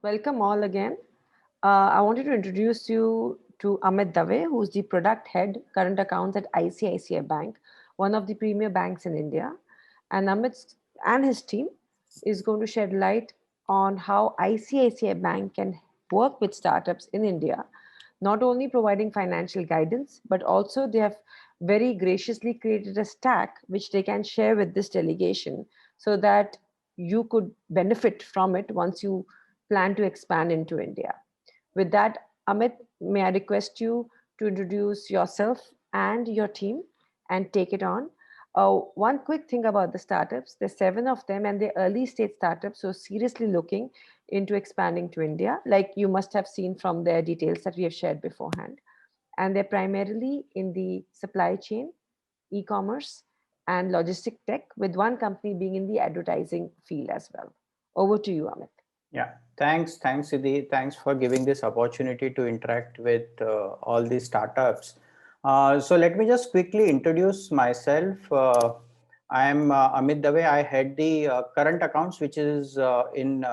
Welcome all again. I wanted to introduce you to Amit Dave, who's the product head, current accounts at ICICI Bank, one of the premier banks in India. And Amit and his team is going to shed light on how ICICI Bank can work with startups in India, not only providing financial guidance, but also they have very graciously created a stack which they can share with this delegation so that you could benefit from it once you plan to expand into India. With that, Amit, may I request you to introduce yourself and your team and take it on? One quick thing about the startups, there's seven of them and they're early stage startups, so seriously looking into expanding to India, like you must have seen from their details that we have shared beforehand. And they're primarily in the supply chain, e-commerce, and logistic tech, with one company being in the advertising field as well. Over to you, Amit. Yeah, thanks, Siddhi. Thanks for giving this opportunity to interact with all these startups. So let me just quickly introduce myself. I am Amit Dave. I head the current accounts, which is in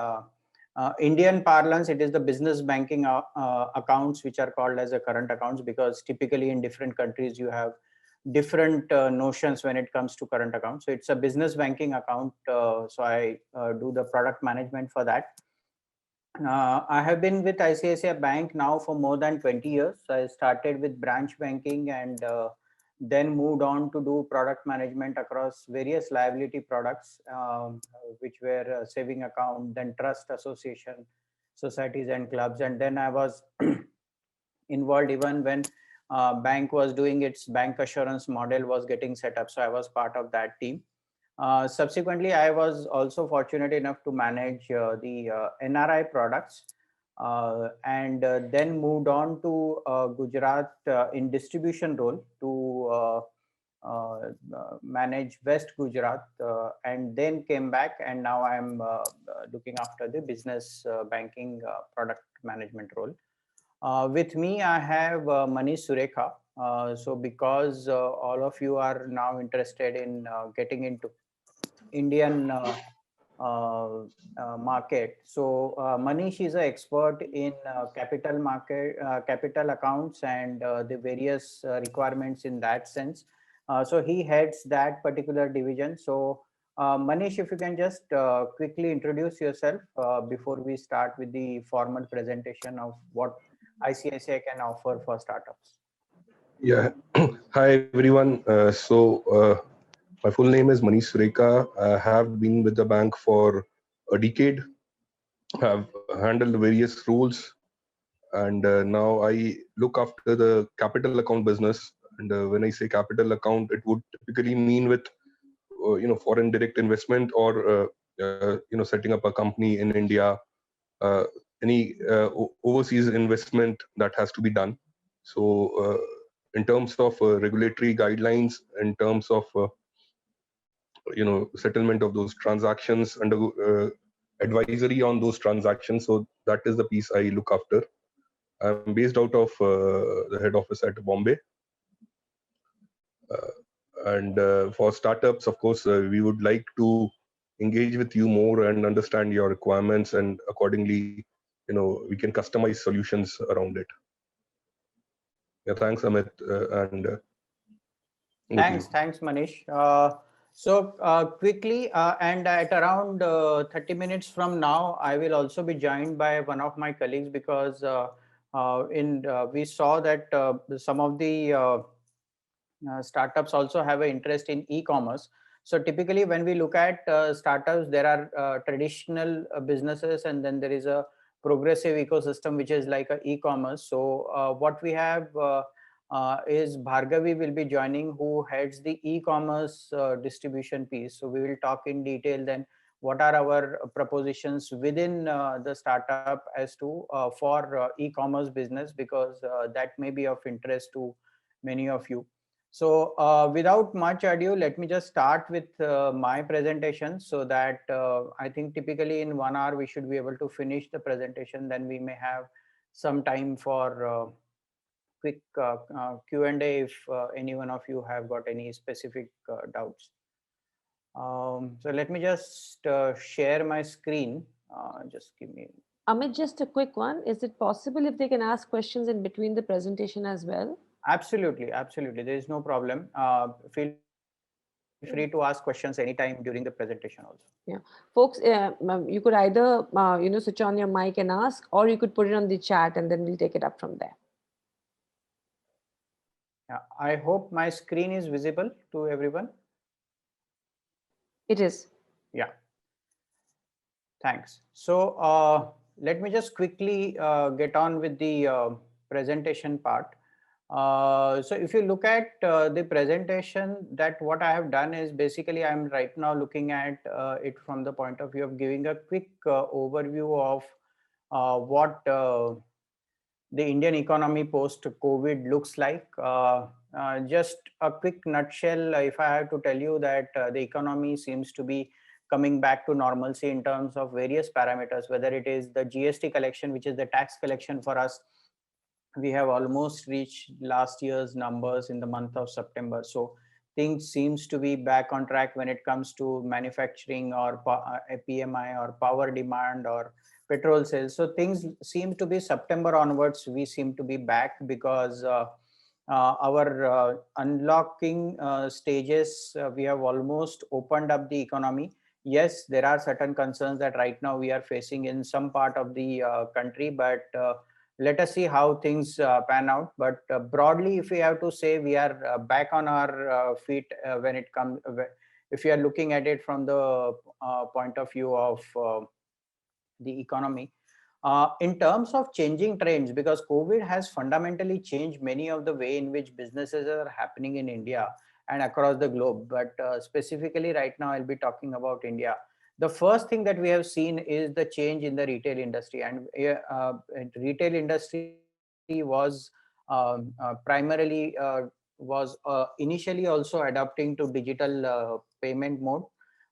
Indian parlance, it is the business banking accounts, which are called as a current accounts, because typically in different countries you have different notions when it comes to current accounts. So it's a business banking account. So I do the product management for that. I have been with ICICI Bank now for more than 20 years. I started with branch banking and then moved on to do product management across various liability products, which were saving account, then trust association, societies and clubs. And then I was involved even when bank was doing its bank assurance model was getting set up. So I was part of that team. Subsequently, I was also fortunate enough to manage the NRI products and then moved on to Gujarat in distribution role to manage West Gujarat and then came back, and now I'm looking after the business banking product management role. With me, I have Manish Surekha. So because all of you are now interested in getting into Indian market. So Manish is an expert in capital market, capital accounts, and the various requirements in that sense. So he heads that particular division. So Manish, if you can just quickly introduce yourself before we start with the formal presentation of what ICICI can offer for startups. Yeah. Hi, everyone. My full name is Manish Sureka. I have been with the bank for a decade, have handled various roles, and now I look after the capital account business. And when I say capital account, it would typically mean with, foreign direct investment or, setting up a company in India, uh, any overseas investment that has to be done. So, in terms of regulatory guidelines, in terms of settlement of those transactions and advisory on those transactions, so that is the piece I look after. I'm based out of the head office at Bombay. And for startups, of course, we would like to engage with you more and understand your requirements, and accordingly, we can customize solutions around it. Yeah, thanks, Amit, and over to you. Thanks, Manish. Quickly, and at around 30 minutes from now, I will also be joined by one of my colleagues, because we saw that some of the startups also have an interest in e-commerce. So typically when we look at startups, there are traditional businesses, and then there is a progressive ecosystem, which is like a e-commerce. So what we have is Bhargavi will be joining, who heads the e-commerce distribution piece. So we will talk in detail then what are our propositions within the startup as to for e-commerce business, because that may be of interest to many of you. So without much ado, let me just start with my presentation, so that I think typically in 1 hour we should be able to finish the presentation. Then we may have some time for quick Q&A if any one of you have got any specific doubts. So let me just share my screen. Just give me Amit, just a quick one. Is it possible if they can ask questions in between the presentation as well? Absolutely, absolutely. There is no problem. Feel free to ask questions anytime during the presentation also. Yeah, folks, you could either switch on your mic and ask, or you could put it on the chat, and then we'll take it up from there. Yeah, I hope my screen is visible to everyone. It is. Yeah, thanks. So let me just quickly get on with the presentation part. So if you look at the presentation, that what I have done is basically I'm right now looking at it from the point of view of giving a quick overview of what the Indian economy post COVID looks like. Just a quick nutshell, if I have to tell you that the economy seems to be coming back to normalcy in terms of various parameters, whether it is the GST collection, which is the tax collection for us. We have almost reached last year's numbers in the month of September. So things seems to be back on track when it comes to manufacturing or PMI or power demand or petrol sales. So things seem to be September onwards. We seem to be back because our unlocking stages, we have almost opened up the economy. Yes, there are certain concerns that right now we are facing in some part of the country, but let us see how things pan out. But broadly, if we have to say, we are back on our feet when it comes, if you are looking at it from the point of view of the economy. In terms of changing trends, because COVID has fundamentally changed many of the way in which businesses are happening in India and across the globe. But specifically right now, I'll be talking about India. The first thing that we have seen is the change in the retail industry, and retail industry was primarily was initially also adapting to digital payment mode,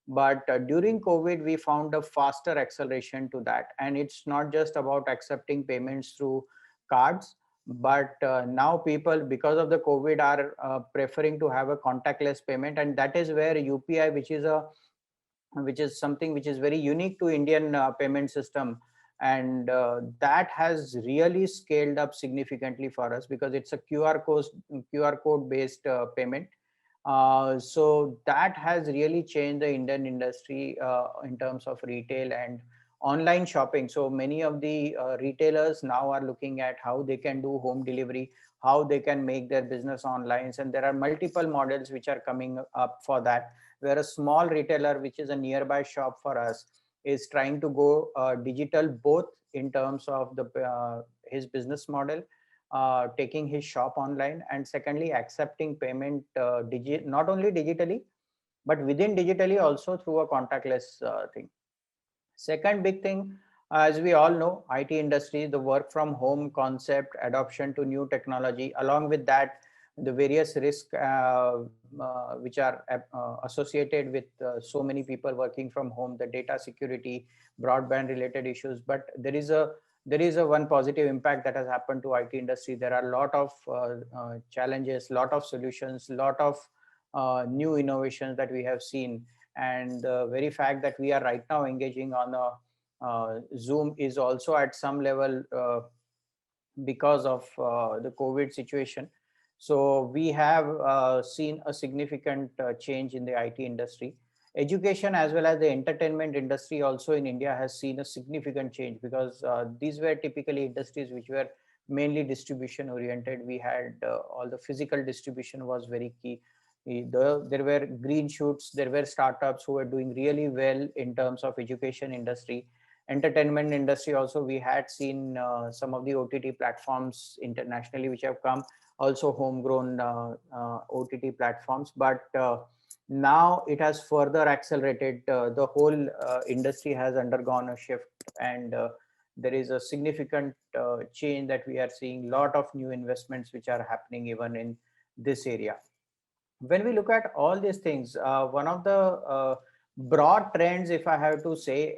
but during COVID we found a faster acceleration to that. And it's not just about accepting payments through cards, but now people, because of the COVID, are preferring to have a contactless payment. And that is where UPI, which is something which is very unique to Indian payment system, and that has really scaled up significantly for us because it's a QR code based payment. So that has really changed the Indian industry in terms of retail and online shopping. So many of the retailers now are looking at how they can do home delivery, how they can make their business online. And there are multiple models which are coming up for that, where a small retailer, which is a nearby shop for us, is trying to go digital, both in terms of the his business model, taking his shop online, and secondly accepting payment not only digitally but within digitally also through a contactless thing. Second big thing, as we all know, IT industry, the work from home concept, adoption to new technology, along with that, the various risks which are associated with so many people working from home, the data security, broadband related issues. But there is a one positive impact that has happened to IT industry. There are a lot of challenges, lot of solutions, lot of new innovations that we have seen. And the very fact that we are right now engaging on a Zoom is also at some level because of the COVID situation. So we have seen a significant change in the IT industry. Education as well as the entertainment industry also in India has seen a significant change, because these were typically industries which were mainly distribution oriented. We had all the physical distribution was very key. There were green shoots, there were startups who were doing really well in terms of education industry. Entertainment industry also, we had seen some of the OTT platforms internationally which have come, also homegrown OTT platforms. But now it has further accelerated. The whole industry has undergone a shift, and there is a significant change that we are seeing. Lot of new investments which are happening even in this area. When we look at all these things, one of the broad trends, if I have to say,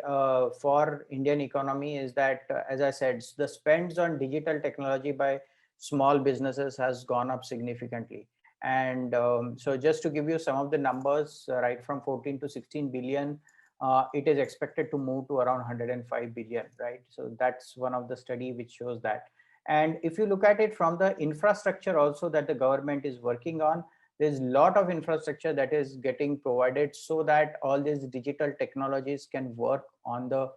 for Indian economy is that, as I said, the spends on digital technology by small businesses has gone up significantly. And so just to give you some of the numbers, right from 14 to 16 billion it is expected to move to around 105 billion, right? So that's one of the study which shows that. And if you look at it from the infrastructure also that the government is working on, there's a lot of infrastructure that is getting provided so that all these digital technologies can work on the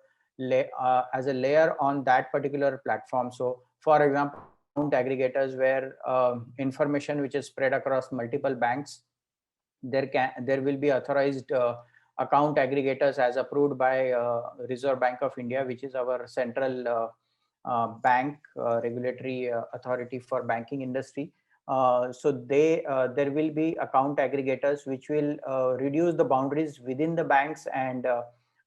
as a layer on that particular platform. So for example, account aggregators where information which is spread across multiple banks, there will be authorized account aggregators as approved by Reserve Bank of India, which is our central bank regulatory authority for banking industry. So there will be account aggregators which will reduce the boundaries within the banks, and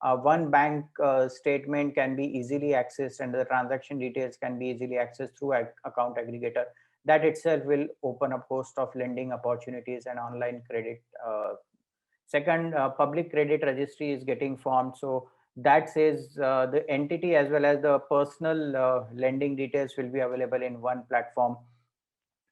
one bank statement can be easily accessed and the transaction details can be easily accessed through account aggregator. That itself will open up host of lending opportunities and online credit. Second, public credit registry is getting formed. So that says the entity as well as the personal lending details will be available in one platform.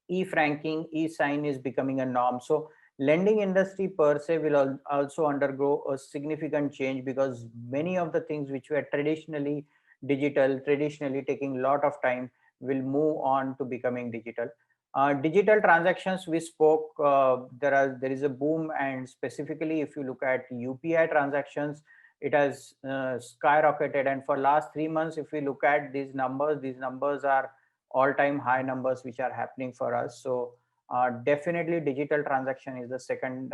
E-franking, e-sign is becoming a norm. So lending industry per se will also undergo a significant change, because many of the things which were traditionally digital, traditionally taking a lot of time, will move on to becoming digital. Digital transactions we spoke, there is a boom, and specifically if you look at UPI transactions, it has skyrocketed. And for last 3 months, if we look at these numbers are all-time high numbers which are happening for us. So definitely digital transaction is the second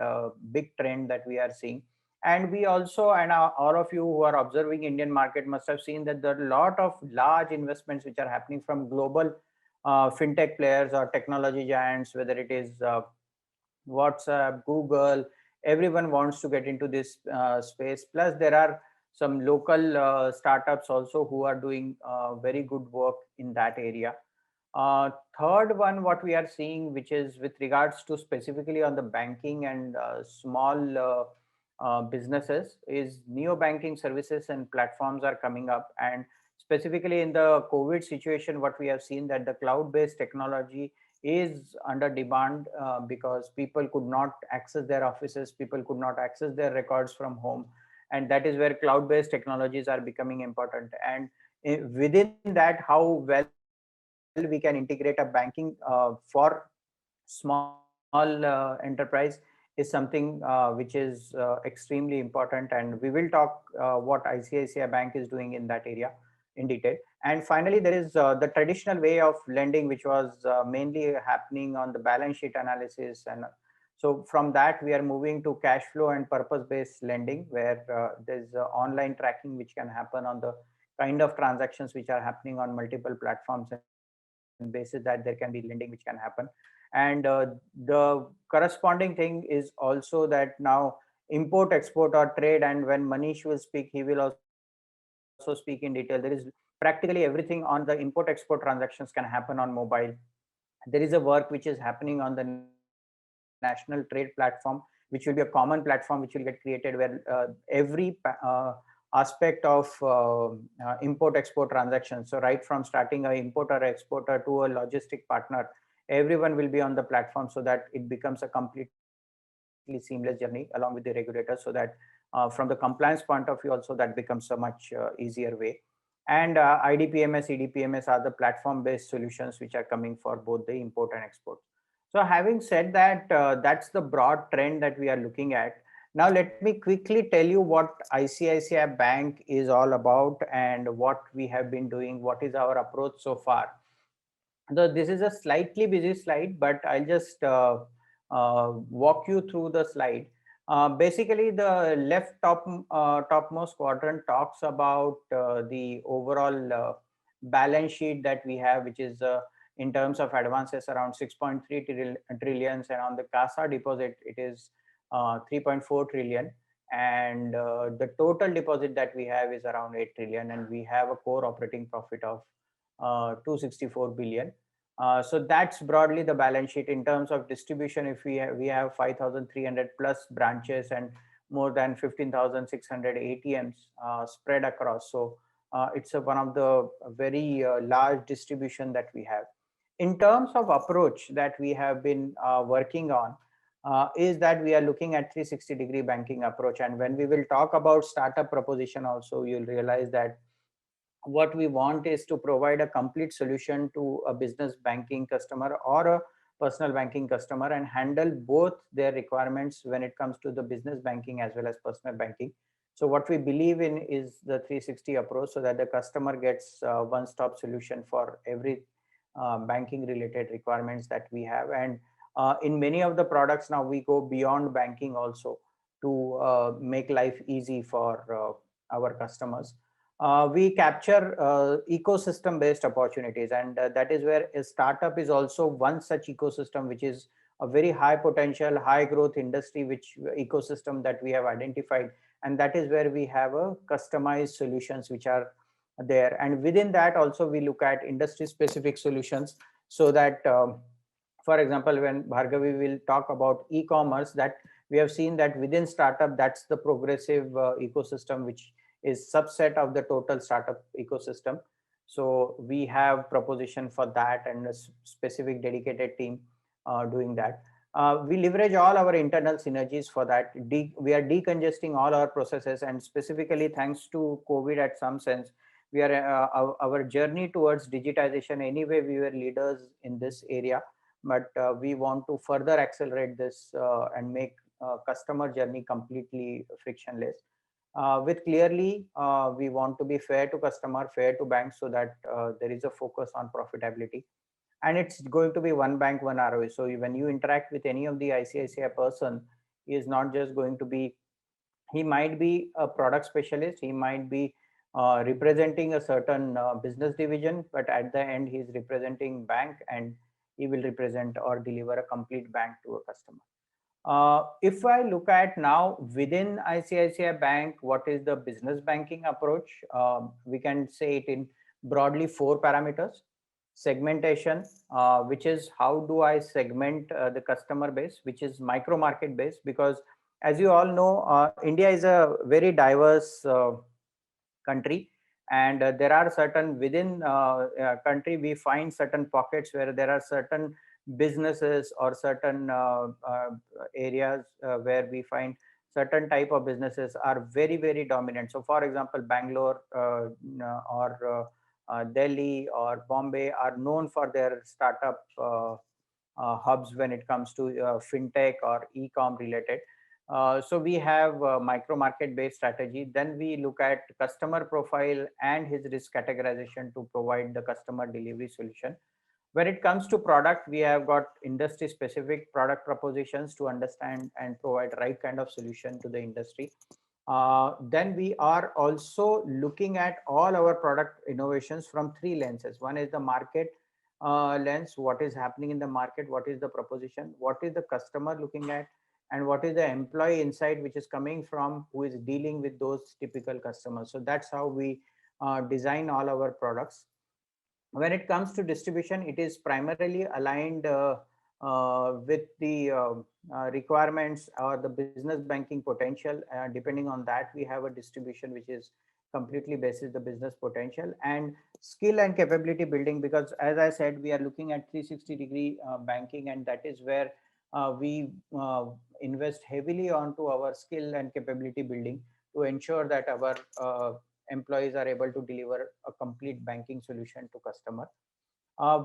big trend that we are seeing. And we also, and all of you who are observing Indian market must have seen that there are a lot of large investments which are happening from global fintech players or technology giants, whether it is WhatsApp, Google. Everyone wants to get into this space. Plus there are some local startups also who are doing very good work in that area. Third one, what we are seeing, which is with regards to specifically on the banking and small businesses, is neo banking services and platforms are coming up. And specifically in the COVID situation, what we have seen that the cloud-based technology is under demand because people could not access their offices, people could not access their records from home. And that is where cloud-based technologies are becoming important. And within that, how well we can integrate a banking for small enterprise is something which is extremely important. And we will talk what ICICI Bank is doing in that area in detail. And finally, there is the traditional way of lending, which was mainly happening on the balance sheet analysis. And so from that, we are moving to cash flow and purpose-based lending, where there's online tracking which can happen on the kind of transactions which are happening on multiple platforms, and basis that there can be lending which can happen. And the corresponding thing is also that now import, export or trade, and when Manish will speak, he will also speak in detail. There is practically everything on the import export transactions can happen on mobile. There is a work which is happening on the national trade platform, which will be a common platform which will get created, where every aspect of import export transactions, so right from starting a importer exporter to a logistic partner, everyone will be on the platform, so that it becomes a completely seamless journey along with the regulators, so that from the compliance point of view also that becomes a much easier way. And IDPMS, EDPMS are the platform based solutions which are coming for both the import and export. So having said that, that's the broad trend that we are looking at. Now, let me quickly tell you what ICICI Bank is all about and what we have been doing, what is our approach so far. Though this is a slightly busy slide, but I'll just walk you through the slide. Basically, the left topmost quadrant talks about the overall balance sheet that we have, which is in terms of advances around 6.3 trillions, and on the CASA deposit, it is 3.4 trillion. And the total deposit that we have is around 8 trillion, and we have a core operating profit of 264 billion. So that's broadly the balance sheet. In terms of distribution, if we have 5,300 plus branches and more than 15,600 ATMs spread across. So it's one of the very large distribution that we have. In terms of approach that we have been working on, is that we are looking at 360-degree banking approach. And when we will talk about startup proposition also, you'll realize that what we want is to provide a complete solution to a business banking customer or a personal banking customer and handle both their requirements when it comes to the business banking as well as personal banking. So what we believe in is the 360 approach, so that the customer gets one-stop solution for every banking related requirements that we have. And in many of the products now we go beyond banking also to make life easy for our customers. We capture ecosystem based opportunities, and that is where a startup is also one such ecosystem, which is a very high potential, high growth industry, which ecosystem that we have identified. And that is where we have a customized solutions which are there. And within that also we look at industry specific solutions, so that for example, when Bhargavi will talk about e-commerce, that we have seen that within startup, that's the progressive ecosystem, which is subset of the total startup ecosystem. So we have proposition for that and a specific dedicated team doing that. We leverage all our internal synergies for that. We are decongesting all our processes, and specifically thanks to COVID, at some sense, we are our journey towards digitization. Anyway, we were leaders in this area, but we want to further accelerate this and make customer journey completely frictionless. With clearly, we want to be fair to customer, fair to banks, so that there is a focus on profitability. And it's going to be one bank, one ROE. So when you interact with any of the ICICI person, he is not just going to be, he might be a product specialist, he might be representing a certain business division, but at the end he is representing bank, and he will represent or deliver a complete bank to a customer. If I look at now within ICICI Bank, what is the business banking approach? We can say it in broadly 4 parameters. Segmentation, which is how do I segment the customer base, which is micro market based, because as you all know, India is a very diverse country, and there are certain within country we find certain pockets where there are certain businesses or certain areas where we find certain type of businesses are very dominant. So for example, Bangalore or Delhi or Bombay are known for their startup hubs when it comes to fintech or e-com related. So we have micro market based strategy. Then we look at customer profile and his risk categorization to provide the customer delivery solution. When it comes to product, we have got industry specific product propositions to understand and provide right kind of solution to the industry. Then we are also looking at all our product innovations from 3 lenses. One is the market lens, what is happening in the market, what is the proposition, what is the customer looking at, and what is the employee insight which is coming from who is dealing with those typical customers. So that's how we design all our products. When it comes to distribution, it is primarily aligned with the requirements or the business banking potential. Depending on that, we have a distribution which is completely basis the business potential and skill and capability building, because as I said, we are looking at 360-degree banking, and that is where we invest heavily onto our skill and capability building to ensure that our employees are able to deliver a complete banking solution to customer.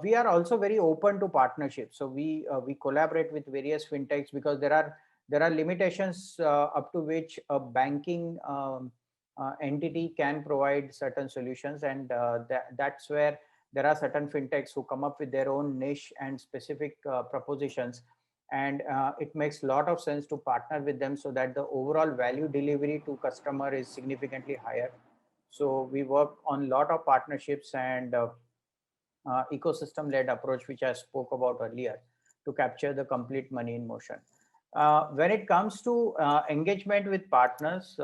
We are also very open to partnerships. So we collaborate with various fintechs, because there are limitations up to which a banking entity can provide certain solutions, and that's where there are certain fintechs who come up with their own niche and specific propositions, and it makes a lot of sense to partner with them so that the overall value delivery to customer is significantly higher. So we work on a lot of partnerships and ecosystem-led approach, which I spoke about earlier, to capture the complete money in motion. When it comes to engagement with partners,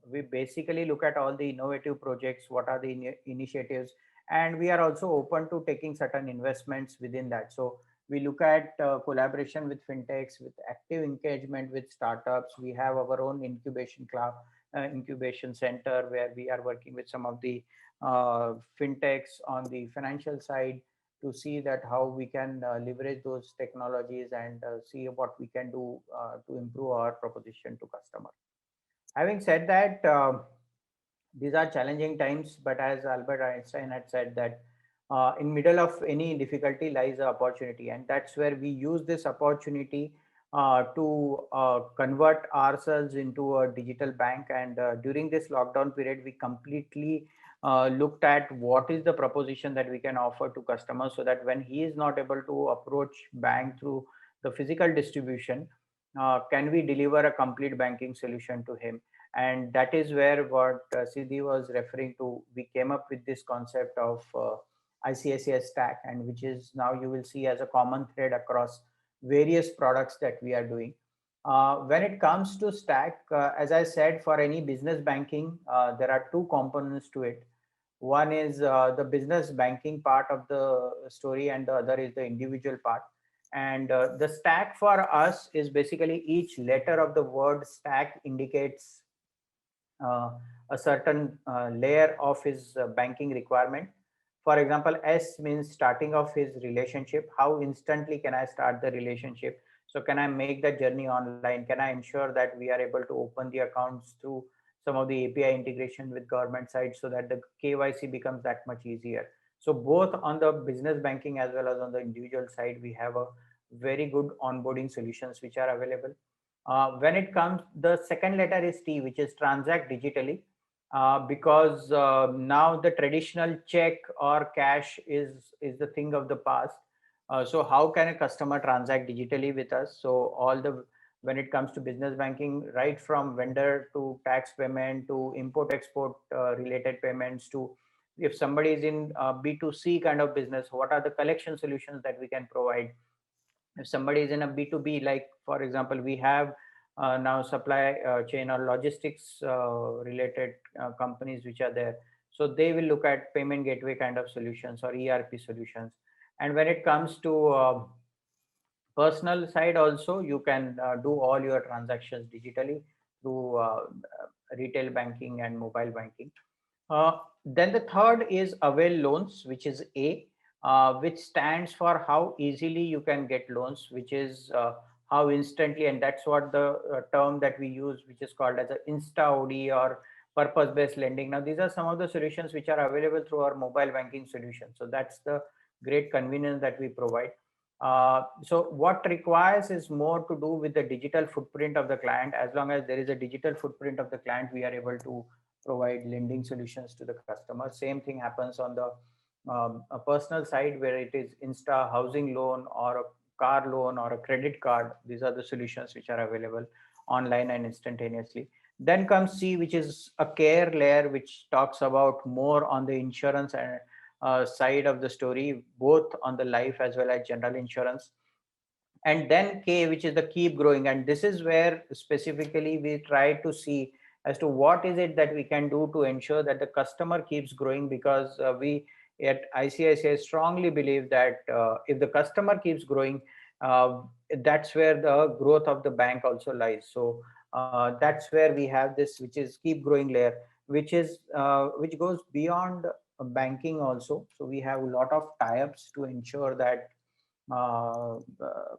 we basically look at all the innovative projects, what are the initiatives, and we are also open to taking certain investments within that. So we look at collaboration with fintechs, with active engagement with startups. We have our own incubation club, incubation center, where we are working with some of the fintechs on the financial side to see that how we can leverage those technologies and see what we can do to improve our proposition to customer. Having said that, these are challenging times, but as Albert Einstein had said that in middle of any difficulty lies an opportunity, and that's where we use this opportunity to convert ourselves into a digital bank. And during this lockdown period, we completely looked at what is the proposition that we can offer to customers, so that when he is not able to approach bank through the physical distribution, can we deliver a complete banking solution to him. And that is where what Siddhi was referring to. We came up with this concept of ICICI Stack, and which is now you will see as a common thread across various products that we are doing. When it comes to Stack, as I said, for any business banking, there are two components to it. One is the business banking part of the story, and the other is the individual part. And the stack for us is basically each letter of the word stack indicates uh, a certain layer of his banking requirement. For example, S means starting of his relationship. How instantly can I start the relationship? So can I make the journey online? Can I ensure that we are able to open the accounts through some of the API integration with government side, so that the KYC becomes that much easier? So both on the business banking as well as on the individual side, we have a very good onboarding solutions which are available. When it comes, the second letter is T, which is transact digitally, because now the traditional check or cash is the thing of the past. So how can a customer transact digitally with us? So all the, when it comes to business banking, right from vendor to tax payment to import export related payments, to if somebody is in B2C kind of business, what are the collection solutions that we can provide? If somebody is in a B2B, like for example, we have now supply chain or logistics related companies which are there. So they will look at payment gateway kind of solutions or ERP solutions. And when it comes to personal side also, you can do all your transactions digitally through retail banking and mobile banking. Then the third is Avail Loans, which is A, which stands for how easily you can get loans, which is how instantly, and that's what the term that we use, which is called as a Insta OD or purpose-based lending. Now, these are some of the solutions which are available through our mobile banking solution. So that's the great convenience that we provide. So what requires is more to do with the digital footprint of the client. As long as there is a digital footprint of the client, we are able to provide lending solutions to the customer. Same thing happens on the a personal side, where it is Insta housing loan or a car loan or a credit card. These are the solutions which are available online and instantaneously. Then comes C, which is a care layer, which talks about more on the insurance and side of the story, both on the life as well as general insurance. And then K, which is the keep growing. And this is where specifically we try to see as to what is it that we can do to ensure that the customer keeps growing, because we at ICICI strongly believe that if the customer keeps growing, uh, that's where the growth of the bank also lies. So that's where we have this, which is keep growing layer, which goes beyond banking also. So we have a lot of tie-ups to ensure that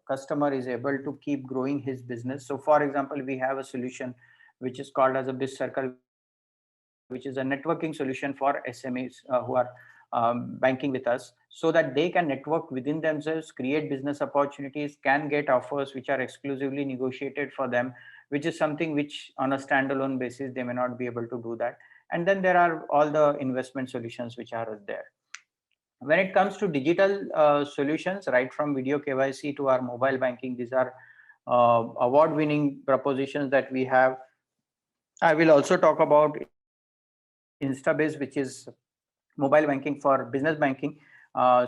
customer is able to keep growing his business. So for example, we have a solution which is called as a BizCircle, which is a networking solution for SMEs who are banking with us, so that they can network within themselves, create business opportunities, can get offers which are exclusively negotiated for them, which is something which on a standalone basis they may not be able to do that. And then there are all the investment solutions which are there. When it comes to digital solutions, right from video KYC to our mobile banking, these are award-winning propositions that we have. I will also talk about InstaBiz, which is mobile banking for business banking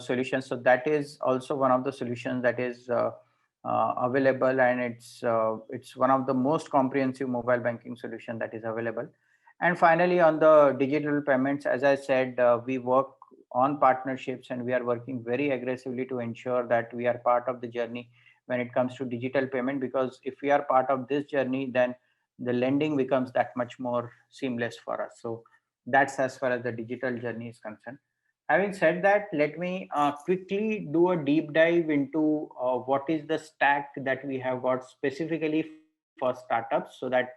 solutions. So that is also one of the solutions that is available, and it's one of the most comprehensive mobile banking solution that is available. And finally, on the digital payments, as I said, we work on partnerships, and we are working very aggressively to ensure that we are part of the journey when it comes to digital payment, because if we are part of this journey, then the lending becomes that much more seamless for us. So that's as far as the digital journey is concerned. Having said that, let me quickly do a deep dive into what is the stack that we have got specifically for startups, so that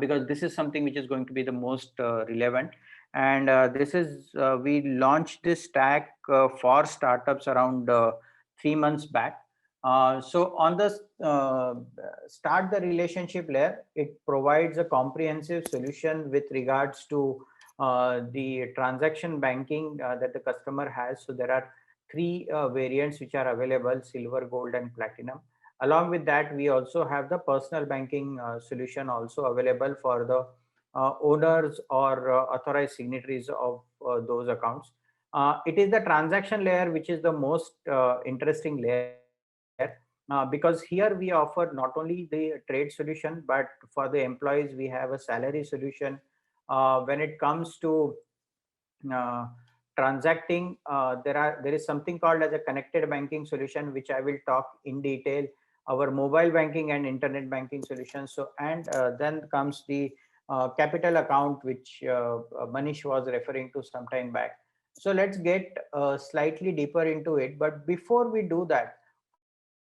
because this is something which is going to be the most relevant. And this is we launched this stack for startups around 3 months back. So on the start the relationship layer, it provides a comprehensive solution with regards to the transaction banking that the customer has. So there are three variants which are available: silver, gold, and platinum. Along with that, we also have the personal banking solution also available for the owners or authorized signatories of those accounts. It is the transaction layer which is the most interesting layer, because here we offer not only the trade solution, but for the employees we have a salary solution. When it comes to uh, transacting, there is something called as a connected banking solution, which I will talk in detail, our mobile banking and internet banking solutions. So and then comes the capital account, which Manish was referring to some time back. So let's get slightly deeper into it, but before we do that,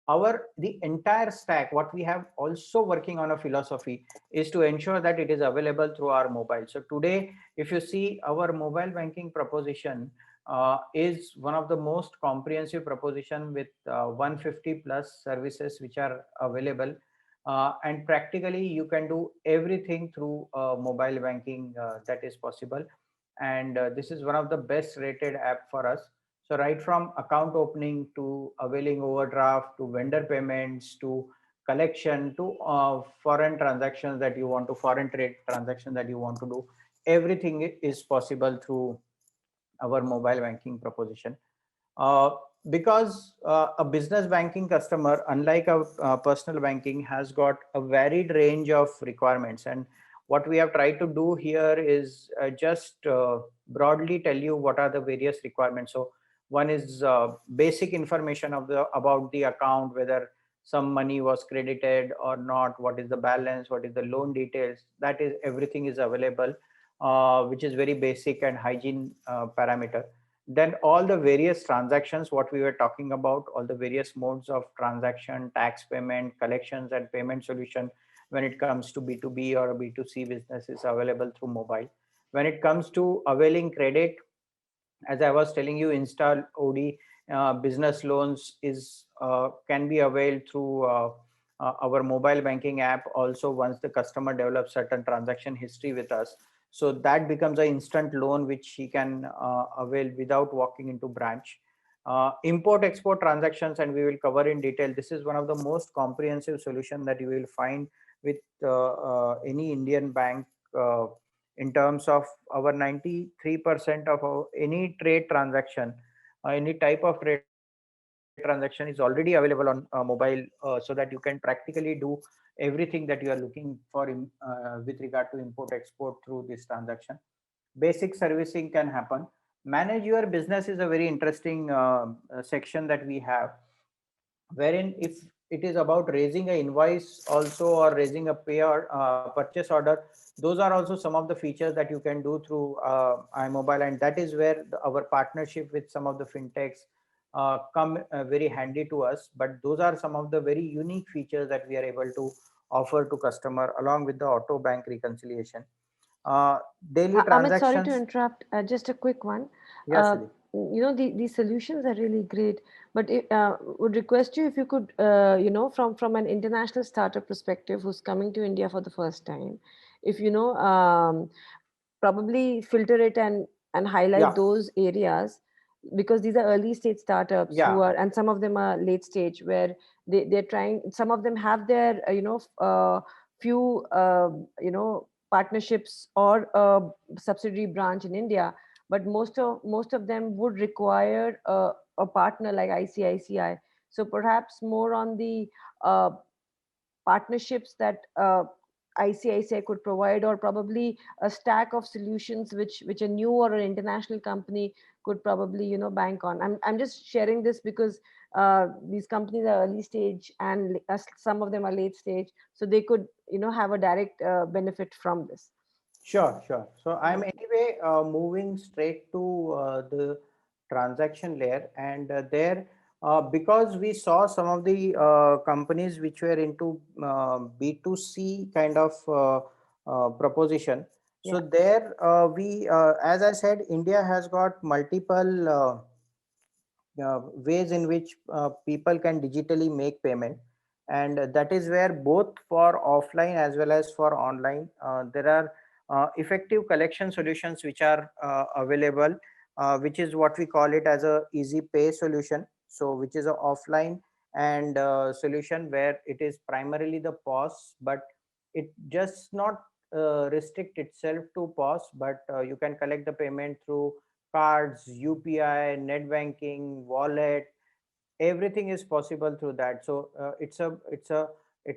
the entire stack, what we have also working on a philosophy, is to ensure that it is available through our mobile. So today, if you see, our mobile banking proposition is one of the most comprehensive proposition with 150 plus services which are available, and practically you can do everything through mobile banking that is possible. And this is one of the best rated app for us. So right from account opening to availing overdraft to vendor payments to collection to foreign transactions that you want to foreign trade transactions that you want to do, everything is possible through our mobile banking proposition. Uh, because a business banking customer, unlike a personal banking, has got a varied range of requirements. And what we have tried to do here is just broadly tell you what are the various requirements. So one is basic information of the about the account, whether some money was credited or not, what is the balance, what is the loan details. That is, everything is available, which is very basic and hygiene parameter. Then all the various transactions, what we were talking about, all the various modes of transaction, tax payment, collections, and payment solution, when it comes to B2B or a B2C business, is available through mobile. When it comes to availing credit, as I was telling you, Insta OD business loans is can be availed through our mobile banking app. Also, once the customer develops certain transaction history with us, so that becomes an instant loan which he can avail without walking into branch. Import export transactions, and we will cover in detail. This is one of the most comprehensive solution that you will find with any Indian bank. In terms of our 93% of any trade transaction, any type of trade transaction is already available on mobile, so that you can practically do everything that you are looking for with regard to import export through this transaction. Basic servicing can happen. Manage your business is a very interesting section that we have, wherein if it is about raising an invoice also, or raising a pay or purchase order, those are also some of the features that you can do through iMobile. And that is where our partnership with some of the fintechs come very handy to us. But those are some of the very unique features that we are able to offer to customer, along with the auto bank reconciliation, uh, daily Amit, sorry to transactions. interrupt. Just a quick one. Yes, Uh, Siddhi. these solutions are really great, but would request you if you could, from an international startup perspective who's coming to India for the first time, if probably filter it and highlight Yeah, those areas, because these are early stage startups who yeah. are, and some of them are late stage, where they're trying, some of them have their few partnerships or a subsidiary branch in India, but most of them would require a partner like ICICI. So perhaps more on the uh, partnerships that ICICI could provide, or probably a stack of solutions which a new or an international company could probably bank on. I'm just sharing this because these companies are early stage, and some of them are late stage, so they could have a direct benefit from this. Sure. So I'm anyway moving straight to the transaction layer, and there, because we saw some of the companies which were into B2C kind of proposition. So Yeah. there, as I said, India has got multiple ways in which people can digitally make payment, and that is where both for offline as well as for online there are effective collection solutions which are available, which is what we call it as a easy pay solution, so which is a offline and solution where it is primarily the POS, but it just not restrict itself to POS, but you can collect the payment through cards, UPI, net banking, wallet. Everything is possible through that. So it's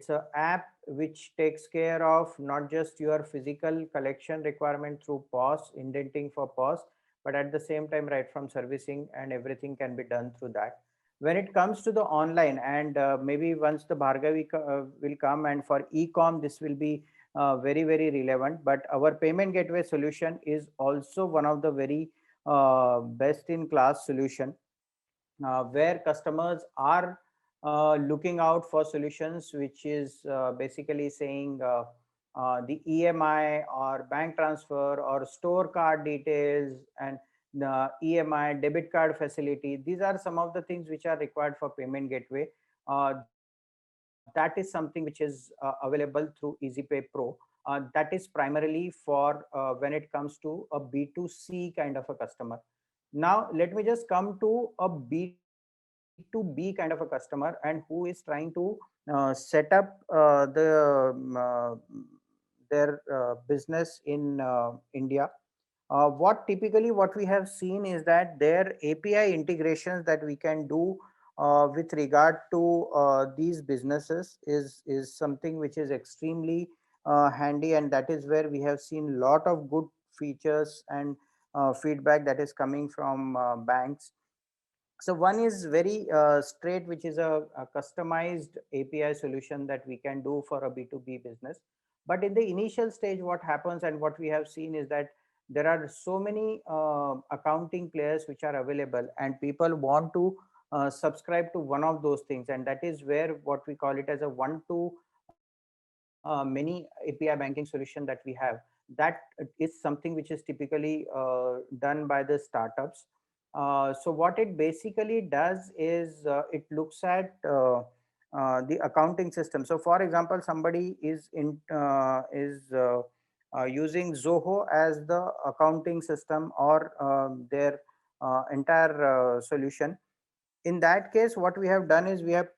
a app which takes care of not just your physical collection requirement through POS, indenting for POS, but at the same time, right from servicing and everything can be done through that. When it comes to the online, and maybe once the Bhargavi will come, and for e-com, this will be very relevant. But our payment gateway solution is also one of the very best in class solution, where customers are looking out for solutions which is basically saying the EMI or bank transfer or store card details and the EMI debit card facility. These are some of the things which are required for payment gateway. That is something which is available through EasyPay Pro. That is primarily for when it comes to a B2C kind of a customer. Now, let me just come to a B2B kind of a customer and who is trying to set up their business in India. What we have seen is that their API integrations that we can do with regard to these businesses is something which is extremely handy, and that is where we have seen lot of good features and feedback that is coming from banks. So one is very straight, which is a customized API solution that we can do for a B2B business. But in the initial stage, what happens and what we have seen is that there are so many accounting players which are available, and people want to subscribe to one of those things, and that is where what we call it as a one to many API banking solution that we have. That is something which is typically done by the startups. So what it basically does is it looks at the accounting system. So for example, somebody is using Zoho as the accounting system or their entire solution. In that case, what we have done is we have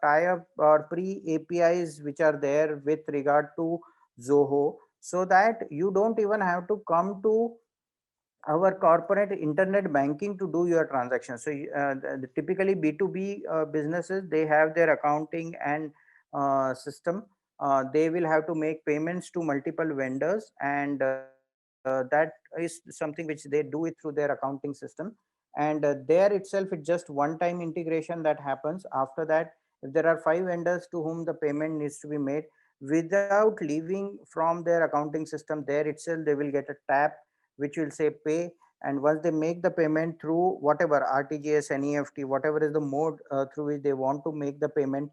tie up or pre APIs which are there with regard to Zoho, so that you don't even have to come to our corporate internet banking to do your transactions. So typically B2B businesses, they have their accounting and system. They will have to make payments to multiple vendors, and that is something which they do it through their accounting system. And there itself, it's just one time integration that happens. After that, if there are 5 vendors to whom the payment needs to be made, without leaving from their accounting system, there itself they will get a tab which will say pay. And once they make the payment through whatever RTGS, NEFT, whatever is the mode through which they want to make the payment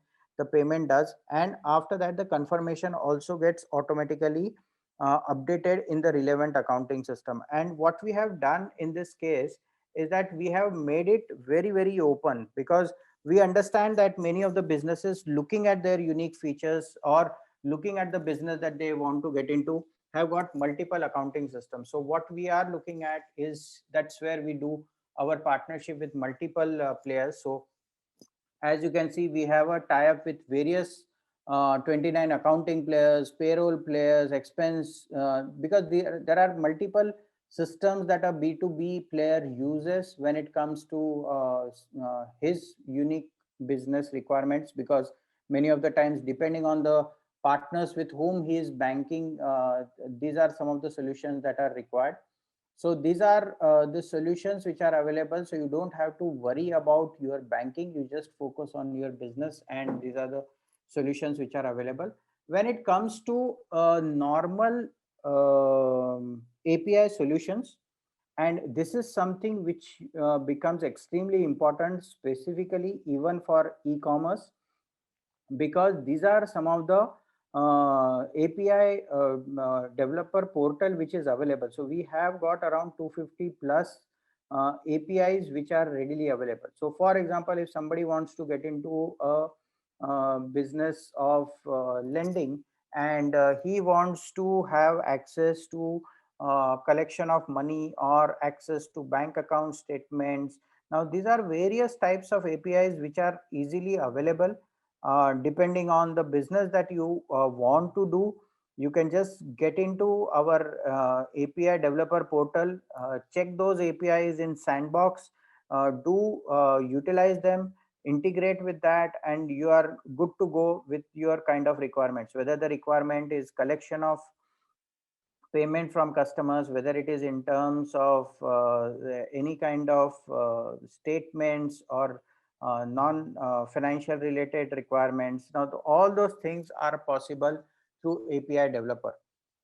does. And after that, the confirmation also gets automatically updated in the relevant accounting system. And what we have done in this case is that we have made it very open, because we understand that many of the businesses looking at their unique features or looking at the business that they want to get into have got multiple accounting systems. So what we are looking at is that's where we do our partnership with multiple players. So as you can see, we have a tie-up with various 29 accounting players, payroll players, expense, because there are multiple systems that a B2B player uses when it comes to his unique business requirements, because many of the times, depending on the partners with whom he is banking, these are some of the solutions that are required. So these are the solutions which are available. So you don't have to worry about your banking. You just focus on your business, and these are the solutions which are available. When it comes to normal API solutions, and this is something which becomes extremely important specifically even for e-commerce, because these are some of the API developer portal which is available. So we have got around 250 plus APIs which are readily available. So for example, if somebody wants to get into a business of lending, and he wants to have access to collection of money or access to bank account statements. Now these are various types of APIs which are easily available. Depending on the business that you want to do, you can just get into our API developer portal, check those APIs in Sandbox, do utilize them, integrate with that, and you are good to go with your kind of requirements, whether the requirement is collection of payment from customers, whether it is in terms of any kind of statements or non financial related requirements. Now all those things are possible through API developer.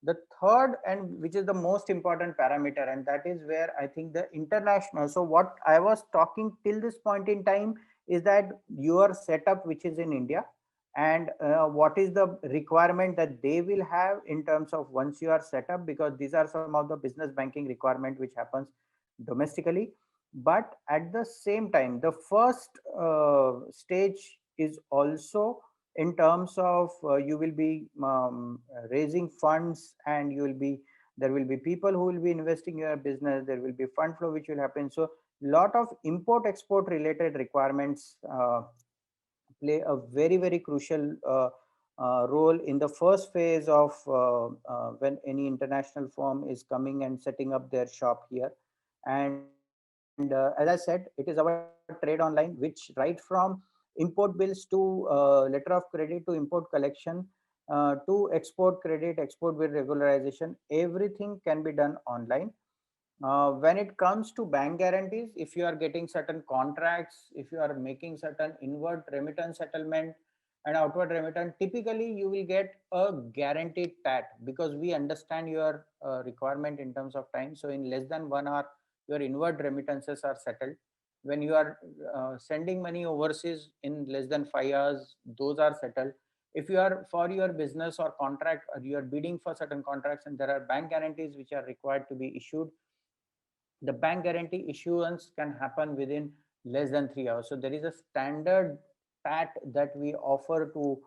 The third, and which is the most important parameter, and that is where I think the international, so what I was talking till this point in time is that your setup which is in India, and what is the requirement that they will have in terms of once you are set up, because these are some of the business banking requirement which happens domestically. But at the same time, the first stage is also in terms of you will be raising funds, and you will be, there will be people who will be investing in your business, there will be fund flow which will happen. So lot of import export related requirements play a very crucial role in the first phase of when any international firm is coming and setting up their shop here. And as I said, it is our Trade Online, which right from import bills to letter of credit to import collection to export credit, export bill regularization, everything can be done online. When it comes to bank guarantees, if you are getting certain contracts, if you are making certain inward remittance settlement and outward remittance, typically you will get a guaranteed TAT, because we understand your requirement in terms of time. So in less than 1 hour, your inward remittances are settled. When you are sending money overseas, in less than 5 hours, those are settled. If you are for your business or contract, or you are bidding for certain contracts and there are bank guarantees which are required to be issued, the bank guarantee issuance can happen within less than 3 hours. So there is a standard PAT that we offer to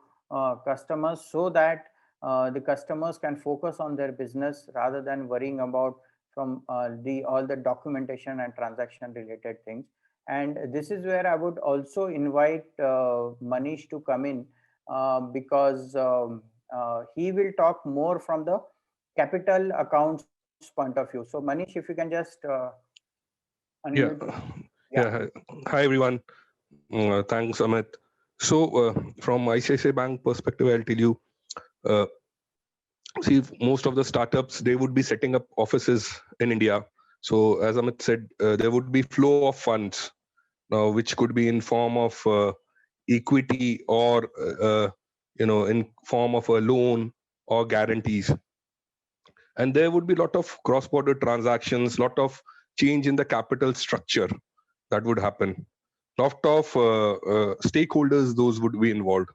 customers, so that the customers can focus on their business rather than worrying about from the all the documentation and transaction related things. And this is where I would also invite Manish to come in, because he will talk more from the capital accounts point of view. So Manish, if you can just Yeah, unmute. Yeah. yeah. Hi everyone. Thanks, Amit. So, from ICICI Bank perspective, I'll tell you. Uh, See, most of the startups, they would be setting up offices in India. So, as Amit said, there would be flow of funds now, which could be in form of equity, or in form of a loan or guarantees. And there would be a lot of cross-border transactions, lot of change in the capital structure that would happen. Lot of stakeholders, those would be involved.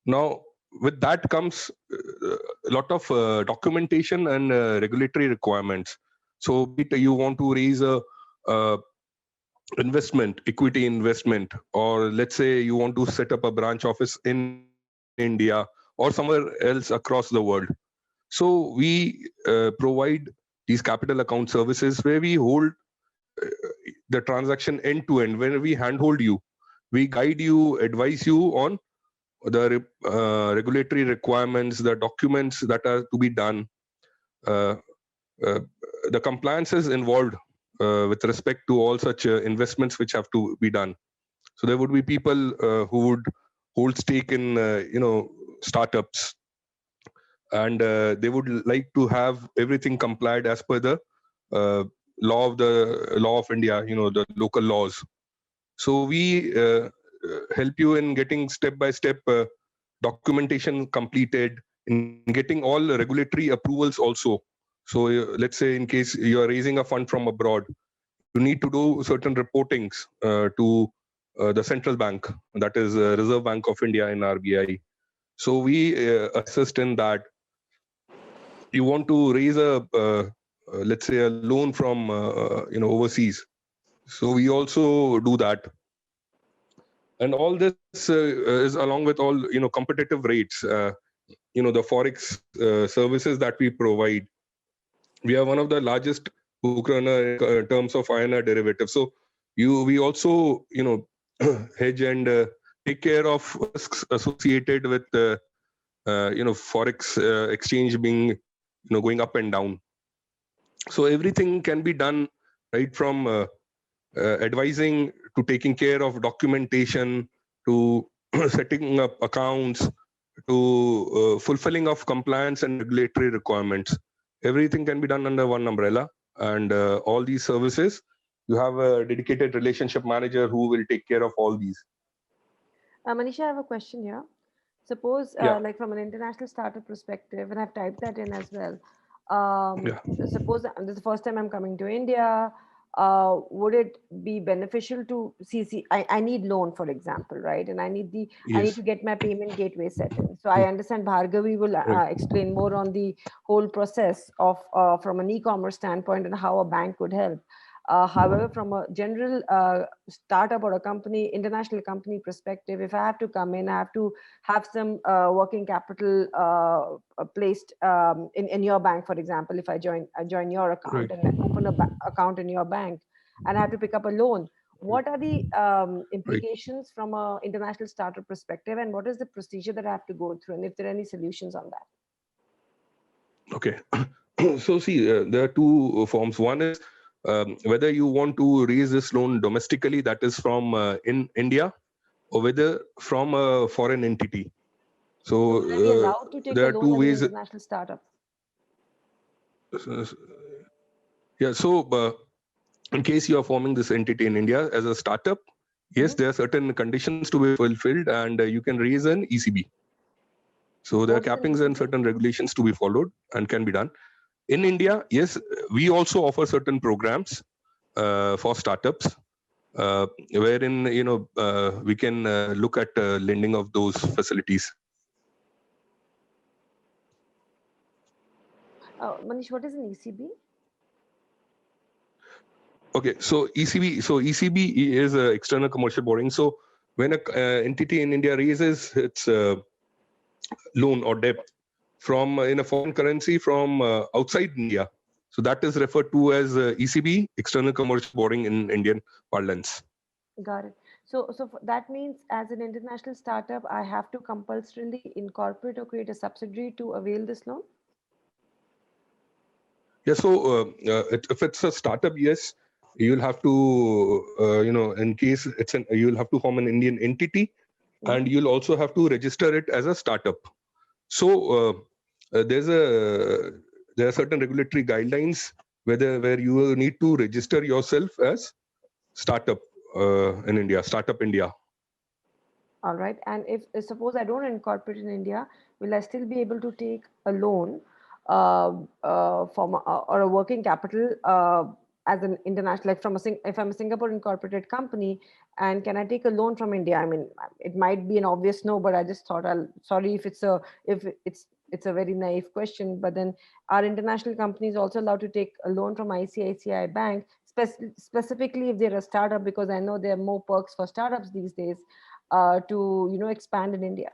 Now, with that comes a lot of documentation and regulatory requirements. So, be it you want to raise a investment, equity investment, or let's say you want to set up a branch office in India or somewhere else across the world. So we provide these capital account services where we hold the transaction end to end. When we handhold you, we guide you, advise you on the regulatory requirements, the documents that are to be done, uh, the compliances involved with respect to all such investments which have to be done. So there would be people who would hold stake in startups, and they would like to have everything complied as per the law of India, the local laws. So we help you in getting step by step documentation completed, in getting all the regulatory approvals also. So let's say in case you are raising a fund from abroad, you need to do certain reportings to the central bank, that is Reserve Bank of India and RBI. So we assist in that. You want to raise a let's say a loan from overseas, so we also do that. And all this is along with all competitive rates, the forex services that we provide. We are one of the largest book runner in terms of INR derivatives. So we also hedge and take care of risks associated with forex exchange being going up and down. So everything can be done, right from advising to taking care of documentation to setting up accounts to fulfilling of compliance and regulatory requirements. Everything can be done under one umbrella, and all these services, you have a dedicated relationship manager who will take care of all these. Manisha, I have a question here. Suppose, Yeah. like from an international startup perspective, and I've typed that in as well. Yeah. Suppose this is the first time I'm coming to India. Would it be beneficial to see? I need loan, for example, right? And I need Yes. to get my payment gateway set in. So I understand Bhargavi will Right. explain more on the whole process of from an e-commerce standpoint and how a bank could help. However, from a general startup or a company, international company perspective, if I have to come in, I have to have some working capital placed in your bank, for example. If I join your account Right. and open a account in your bank, and I have to pick up a loan, what are the implications from an international startup perspective, and what is the procedure that I have to go through, and if there are any solutions on that? Okay. So see, there are two forms. One is whether you want to raise this loan domestically, that is from in India, or whether from a foreign entity. So Are we allowed to take there a are loan two as ways. an international startup? Yeah. So in case you are forming this entity in India as a startup, yes, there are certain conditions to be fulfilled, and you can raise an ECB. So there are What is an cappings and ECB? certain regulations to be followed and can be done. In India, yes, we also offer certain programs for startups, wherein we can look at lending of those facilities. Manish, what is an ECB? Okay, so ECB is external commercial borrowing. So when a entity in India raises its loan or debt from in a foreign currency from outside India, so that is referred to as ECB, external commercial borrowing in Indian parlance. Got it. So that means as an international startup, I have to compulsorily incorporate or create a subsidiary to avail this loan? Yeah, so if it's a startup, yes, you'll have to, in case you'll have to form an Indian entity, and you'll also have to register it as a startup. So there are certain regulatory guidelines where you need to register yourself as startup in India, Startup India. All right. And if suppose I don't incorporate in India, will I still be able to take a loan or a working capital as an international, like if I'm a Singapore incorporated company, and can I take a loan from India? I mean, it might be an obvious no, but I just thought sorry if it's a very naive question, but then are international companies also allowed to take a loan from ICICI Bank, specifically if they're a startup, because I know there are more perks for startups these days to expand in India?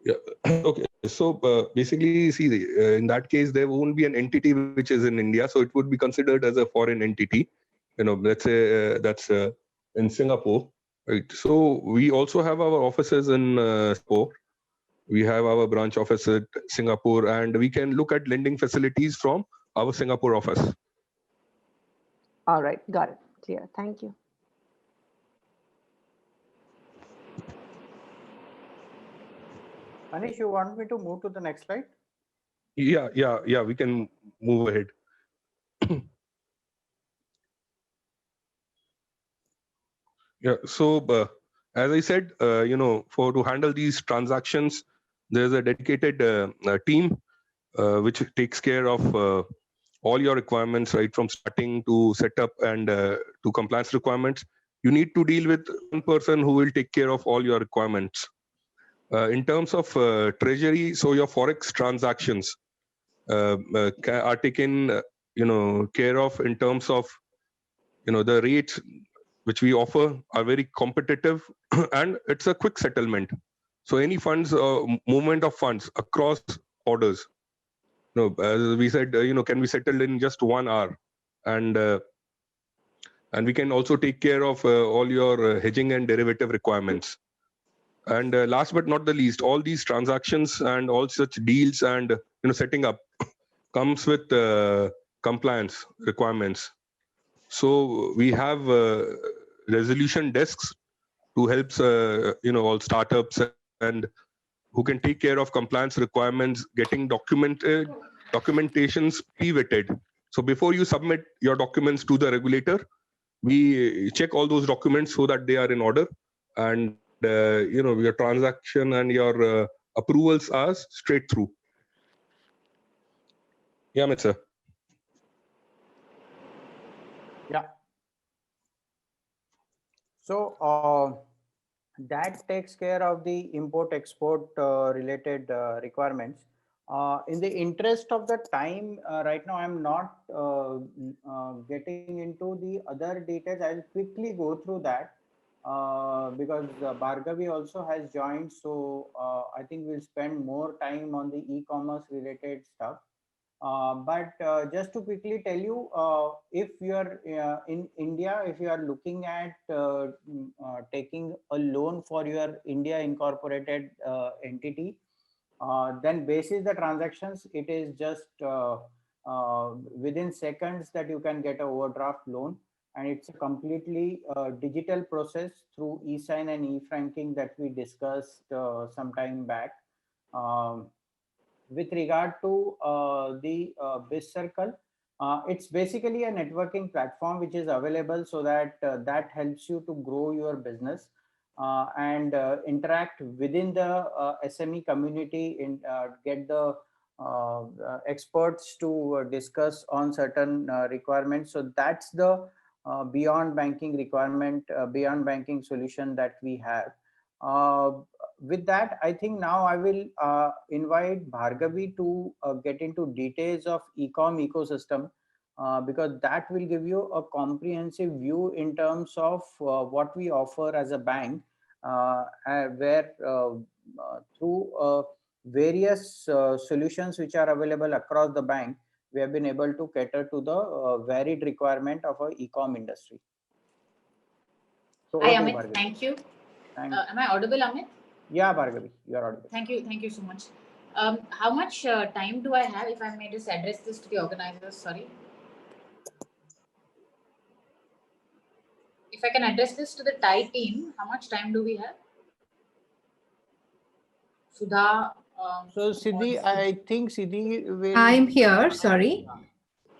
Yeah. Okay. So basically, see, in that case, there won't be an entity which is in India, so it would be considered as a foreign entity. Let's say that's in Singapore, right? So we also have our offices in Singapore. We have our branch office at Singapore, and we can look at lending facilities from our Singapore office. All right, got it. Clear. Thank you. Manish, you want me to move to the next slide? Yeah. We can move ahead. Yeah. So as I said, to handle these transactions, there's a dedicated team which takes care of all your requirements, right from starting to setup and to compliance requirements. You need to deal with one person who will take care of all your requirements. In terms of treasury, so your forex transactions are taken, care of in terms of, the rates which we offer are very competitive, and it's a quick settlement. So any funds, movement of funds across orders, as we said, can be settled in just 1 hour, and we can also take care of all your hedging and derivative requirements. And last but not the least, all these transactions and all such deals and setting up comes with compliance requirements. So we have resolution desks to help all startups and who can take care of compliance requirements, getting documentations pre-vetted. So before you submit your documents to the regulator, we check all those documents so that they are in order, and your transaction and your approvals are straight through. Yeah, Amit sir. Yeah. So that takes care of the import-export related requirements. In the interest of the time, right now I'm not getting into the other details. I'll quickly go through that because Bhargavi also has joined. So I think we'll spend more time on the e-commerce related stuff. But just to quickly tell you, if you are in India, if you are looking at taking a loan for your India incorporated entity, then basis the transactions, it is just within seconds that you can get a overdraft loan, and it's a completely digital process through e-sign and e-franking that we discussed some time back. With regard to the BizCircle, it's basically a networking platform which is available so that that helps you to grow your business and interact within the SME community and get the experts to discuss on certain requirements. So that's the beyond banking requirement, beyond banking solution that we have. With that, I think now I will invite Bhargavi to get into details of e-com ecosystem because that will give you a comprehensive view in terms of what we offer as a bank, where through various solutions which are available across the bank, we have been able to cater to the varied requirement of our e-com industry. So, hi Amit, thank you. Am I audible, Amit? Yeah, Bhargavi, you are audible. Thank you so much. How much time do I have, if I may just address this to the organizers? Sorry. If I can address this to the Thai team, how much time do we have? Sudha. So Siddhi, I think Siddhi will. I'm here, sorry.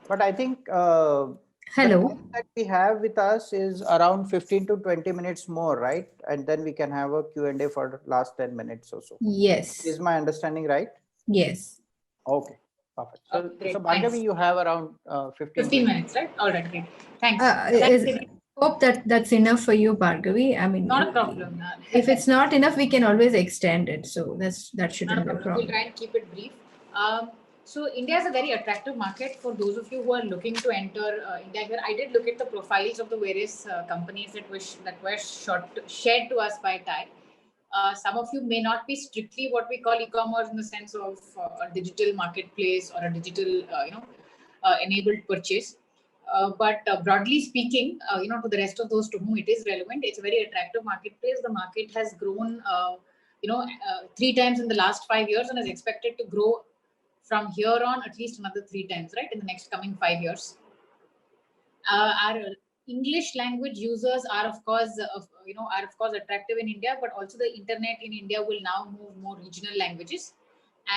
But I think hello, the time that we have with us is around 15 to 20 minutes more, right? And then we can have a Q&A for the last 10 minutes or so. yes, Is my understanding right? yes. Okay, perfect. So, great, so Bhargavi, thanks. you have around 15 minutes, right? All right, great. Thanks. Thanks. Hope that's enough for you, Bhargavi. I mean, not a problem. If it's not enough, we can always extend it. So that shouldn't be a problem. We'll try and keep it brief. So India is a very attractive market for those of you who are looking to enter India. Here, I did look at the profiles of the various companies that were shared to us by TAI. Some of you may not be strictly what we call e-commerce in the sense of a digital marketplace or a digital, enabled purchase. But broadly speaking, to the rest of those to whom it is relevant, it's a very attractive marketplace. The market has grown, 3 times in the last 5 years and is expected to grow from here on at least another 3 times, right, in the next coming 5 years. Our English language users are of course attractive in India, but also the internet in India will now move more regional languages.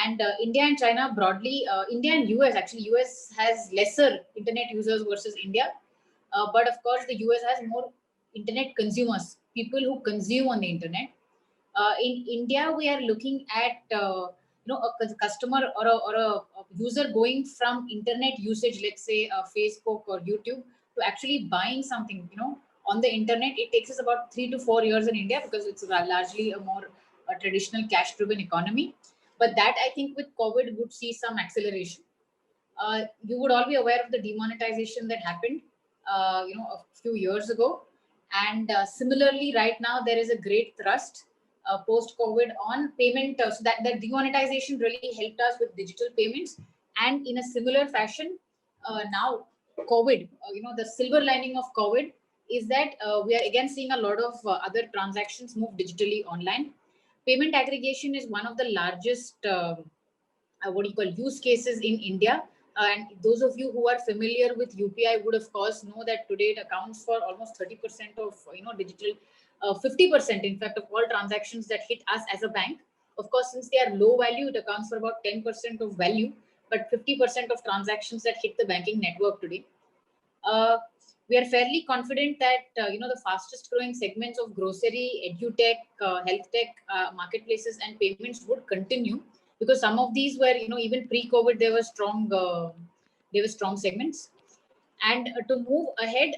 And India and China broadly, India and US, actually US has lesser internet users versus India. But of course the US has more internet consumers, people who consume on the internet. In India, we are looking at a customer or a user going from internet usage, let's say Facebook or YouTube, to actually buying something, on the internet. It takes us about 3 to 4 years in India because it's largely a more traditional cash-driven economy. But that, I think, with COVID would see some acceleration. You would all be aware of the demonetization that happened, a few years ago. And similarly, right now, there is a great thrust post-COVID on payment. So that demonetization really helped us with digital payments. And in a similar fashion, now COVID, the silver lining of COVID is that we are again seeing a lot of other transactions move digitally online. Payment aggregation is one of the largest use cases in India. And those of you who are familiar with UPI would of course know that today it accounts for almost 30% of digital, 50% in fact of all transactions that hit us as a bank. Of course, since they are low value, it accounts for about 10% of value, but 50% of transactions that hit the banking network today. We are fairly confident that the fastest growing segments of grocery, edutech, health tech, marketplaces, and payments would continue, because some of these were even pre-COVID they were strong segments. And to move ahead,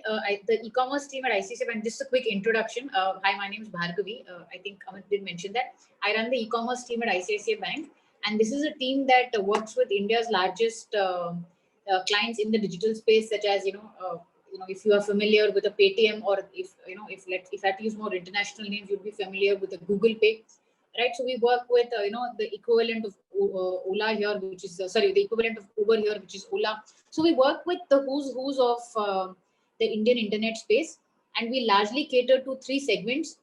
the e-commerce team at ICICI Bank, just a quick introduction. Hi, my name is Bhargavi. I think Amit did mention that. I run the e-commerce team at ICICI Bank, and this is a team that works with India's largest clients in the digital space, such as if you are familiar with a Paytm, or if I have to use more international names, you'd be familiar with a Google Pay, right? So we work with the equivalent of Ola here, which is the equivalent of Uber here, which is Ola. So we work with the who's of the Indian internet space, and we largely cater to 3 segments.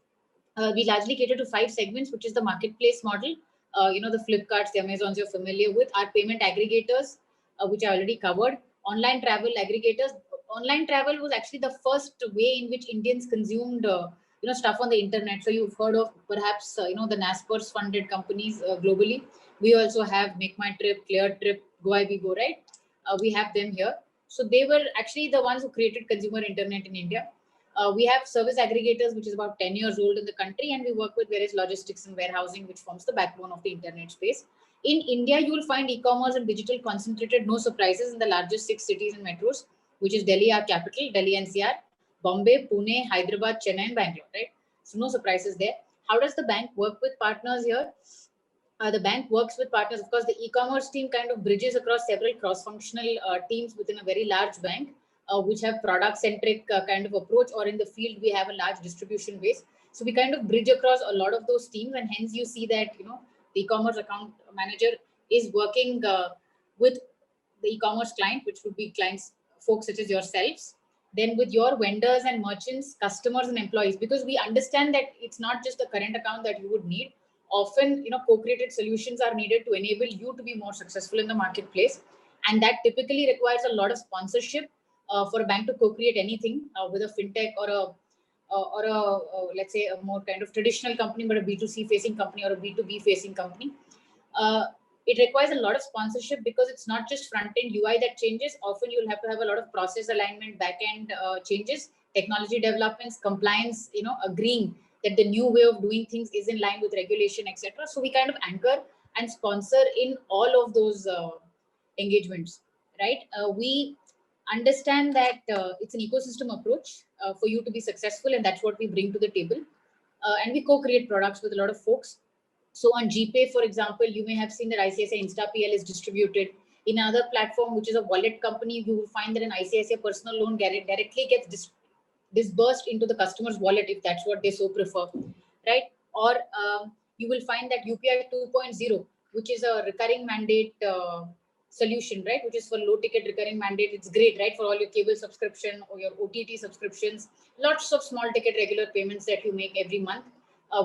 We largely cater to 5 segments, which is the marketplace model. The Flipkarts, the Amazons you're familiar with, our payment aggregators, which I already covered, online travel aggregators. Online travel was actually the first way in which Indians consumed stuff on the internet. So you've heard of perhaps the Naspers funded companies globally. We also have Make My Trip, Clear Trip, Goibibo, right? We have them here. So they were actually the ones who created consumer internet in India. We have service aggregators, which is about 10 years old in the country, and we work with various logistics and warehousing, which forms the backbone of the internet space. In India, you will find e-commerce and digital concentrated, no surprises, in the largest 6 cities and metros, which is Delhi, our capital, Delhi NCR, Bombay, Pune, Hyderabad, Chennai, and Bangalore, right? So no surprises there. How does the bank work with partners here? The bank works with partners. Of course, the e-commerce team kind of bridges across several cross-functional teams within a very large bank, which have product-centric kind of approach, or in the field, we have a large distribution base. So we kind of bridge across a lot of those teams, and hence you see that, the e-commerce account manager is working with the e-commerce client, which would be clients, folks such as yourselves, then with your vendors and merchants, customers and employees, because we understand that it's not just the current account that you would need. Often, co-created solutions are needed to enable you to be more successful in the marketplace. And that typically requires a lot of sponsorship for a bank to co-create anything with a fintech or let's say a more kind of traditional company, but a B2C facing company or a B2B facing company. It requires a lot of sponsorship because it's not just front-end UI that changes. Often you'll have to have a lot of process alignment, back-end changes, technology developments, compliance, agreeing that the new way of doing things is in line with regulation, etc. So we kind of anchor and sponsor in all of those engagements, right? We understand that it's an ecosystem approach for you to be successful, and that's what we bring to the table. And we co-create products with a lot of folks. So on GPay, for example, you may have seen that ICICI InstaPL is distributed. In another platform, which is a wallet company, you will find that an ICICI personal loan directly gets disbursed into the customer's wallet if that's what they so prefer, right? Or you will find that UPI 2.0, which is a recurring mandate solution, right? Which is for low ticket recurring mandate. It's great, right? For all your cable subscription or your OTT subscriptions, lots of small ticket regular payments that you make every month.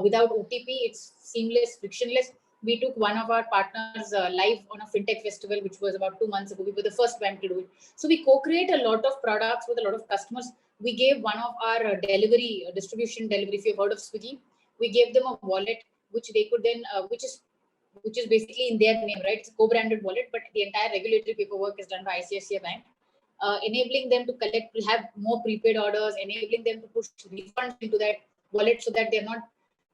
Without OTP, it's seamless, frictionless. We took one of our partners live on a fintech festival, which was about 2 months ago. We were the first bank to do it. So we co-create a lot of products with a lot of customers. We gave one of our distribution delivery, if you've heard of Swiggy, we gave them a wallet, which they could then, which is basically in their name, right? It's a co-branded wallet, but the entire regulatory paperwork is done by ICICI Bank, enabling them to have more prepaid orders, enabling them to push refunds into that wallet so that they're not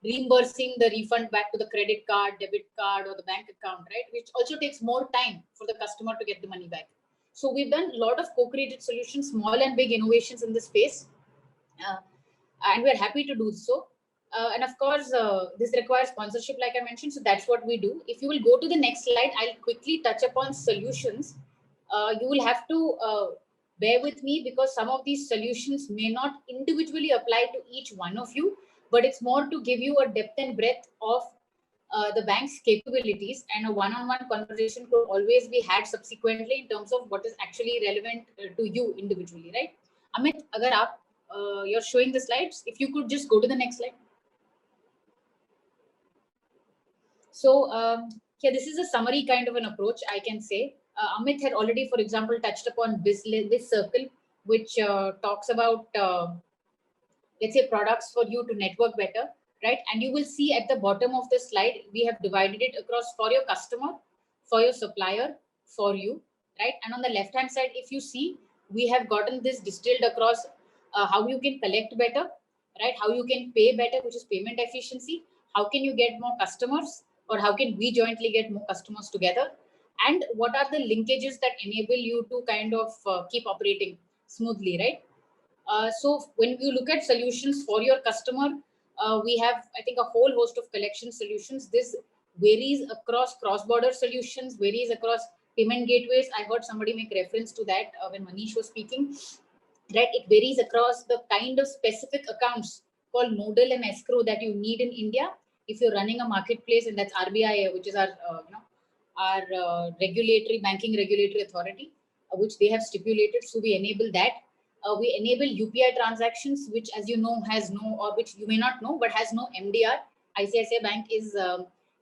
reimbursing the refund back to the credit card, debit card, or the bank account, right? Which also takes more time for the customer to get the money back. So we've done a lot of co-created solutions, small and big innovations in this space, and we're happy to do so. And of course, this requires sponsorship, like I mentioned. So that's what we do. If you will go to the next slide, I'll quickly touch upon solutions. You will have to bear with me because some of these solutions may not individually apply to each one of you, but it's more to give you a depth and breadth of the bank's capabilities, and a one-on-one conversation could always be had subsequently in terms of what is actually relevant to you individually, right? Amit, agar aap, you're showing the slides, if you could just go to the next slide. So yeah, this is a summary kind of an approach, I can say. Amit had already, for example, touched upon this circle, which talks about, let's say, products for you to network better, right? And you will see at the bottom of the slide, we have divided it across for your customer, for your supplier, for you, right? And on the left-hand side, if you see, we have gotten this distilled across how you can collect better, right? How you can pay better, which is payment efficiency. How can you get more customers, or how can we jointly get more customers together? And what are the linkages that enable you to kind of keep operating smoothly, right? So when you look at solutions for your customer, we have, I think, a whole host of collection solutions. This varies across cross-border solutions, varies across payment gateways. I heard somebody make reference to that when Manish was speaking, right? It varies across the kind of specific accounts called nodal and escrow that you need in India. If you're running a marketplace, and that's RBI, which is our, our regulatory, banking regulatory authority, which they have stipulated. So we enable that. We enable UPI transactions, which, as you know, has no, or which you may not know, but has no MDR. ICICI Bank is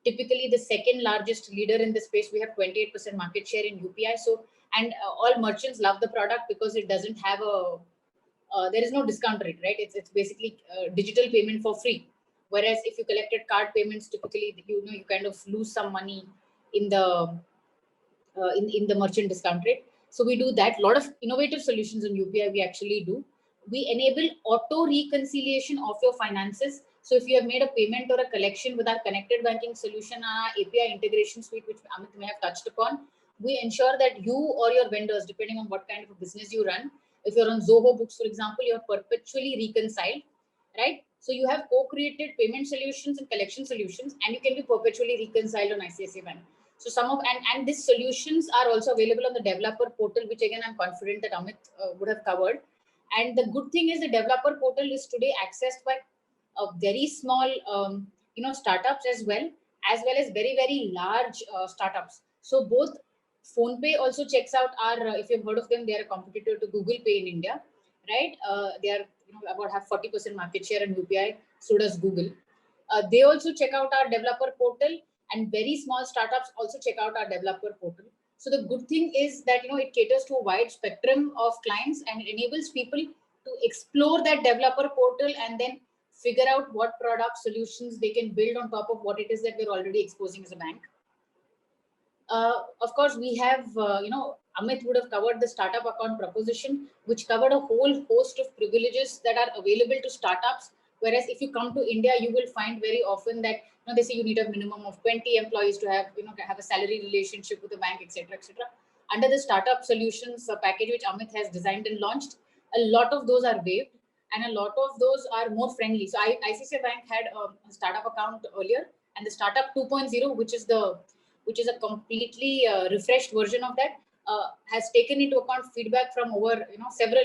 typically the second largest leader in the space. We have 28% market share in UPI. So, and all merchants love the product because it doesn't have a, there is no discount rate, right? It's basically digital payment for free. Whereas if you collected card payments, typically, you kind of lose some money in the in the merchant discount rate. So we do that. A lot of innovative solutions in UPI we actually do. We enable auto reconciliation of your finances. So if you have made a payment or a collection with our connected banking solution, our API integration suite, which Amit may have touched upon, we ensure that you or your vendors, depending on what kind of a business you run, if you're on Zoho Books, for example, you're perpetually reconciled, right? So you have co-created payment solutions and collection solutions, and you can be perpetually reconciled on ICICI Bank. So some of, and these solutions are also available on the developer portal, which again, I'm confident that Amit would have covered. And the good thing is the developer portal is today accessed by very small, startups as well as very, very large startups. So both PhonePe also checks out our, if you've heard of them, they are a competitor to Google Pay in India, right? They are, about have 40% market share in UPI, so does Google. They also check out our developer portal, and very small startups also check out our developer portal. So the good thing is that, it caters to a wide spectrum of clients, and it enables people to explore that developer portal and then figure out what product solutions they can build on top of what it is that we're already exposing as a bank. Of course, we have, Amit would have covered the startup account proposition, which covered a whole host of privileges that are available to startups. Whereas if you come to India, you will find very often that, they say you need a minimum of 20 employees to have, have a salary relationship with the bank, etc., etc. Under the startup solutions package, which Amit has designed and launched, a lot of those are waived, and a lot of those are more friendly. So ICICI Bank had a startup account earlier, and the startup 2.0, which is a completely refreshed version of that, has taken into account feedback from over several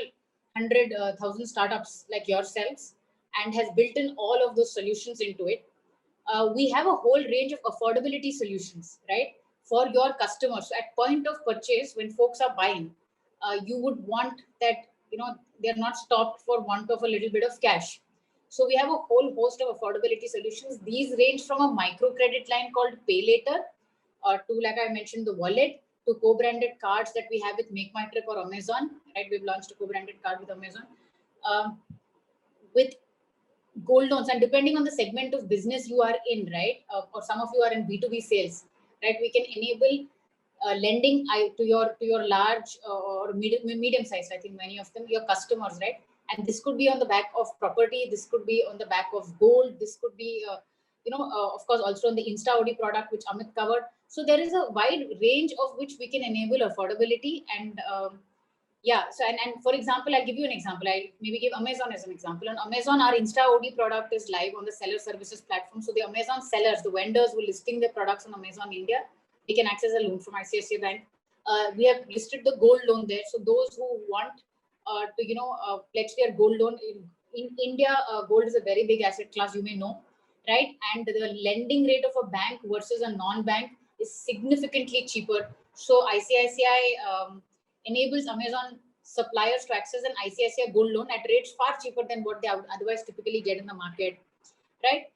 hundred thousand startups like yourselves, and has built in all of those solutions into it. We have a whole range of affordability solutions, right, for your customers. So at point of purchase, when folks are buying, you would want that they're not stopped for want of a little bit of cash. So we have a whole host of affordability solutions. These range from a microcredit line called Pay Later, to, like I mentioned, the wallet, to co-branded cards that we have with Make My Trip or Amazon, right? We've launched a co-branded card with Amazon, with gold loans, and depending on the segment of business you are in, right? Or some of you are in B2B sales, right? We can enable lending to your large or medium size. I think many of them, your customers, right? And this could be on the back of property, this could be on the back of gold, this could be, of course, also on the Insta OD product, which Amit covered. So there is a wide range of which we can enable affordability. And yeah, so and for example, I'll give you an example. I maybe give Amazon as an example. On Amazon, our Insta OD product is live on the seller services platform. So the Amazon sellers, the vendors who are listing their products on Amazon India, they can access a loan from ICICI Bank. We have listed the gold loan there. So those who want to pledge their gold loan in India, gold is a very big asset class, you may know, right? And the lending rate of a bank versus a non-bank is significantly cheaper. So ICICI enables Amazon suppliers to access an ICICI gold loan at rates far cheaper than what they otherwise typically get in the market, right?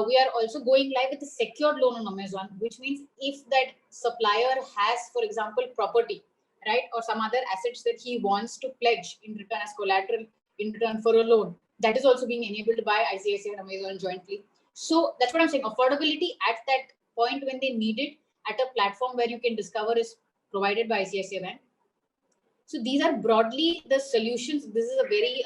We are also going live with a secured loan on Amazon, which means if that supplier has, for example, property, right, or some other assets that he wants to pledge in return as collateral in return for a loan, that is also being enabled by ICICI and Amazon jointly. So that's what I'm saying. Affordability at that point when they need it at a platform where you can discover is provided by ICICI Bank. So these are broadly the solutions. This is a very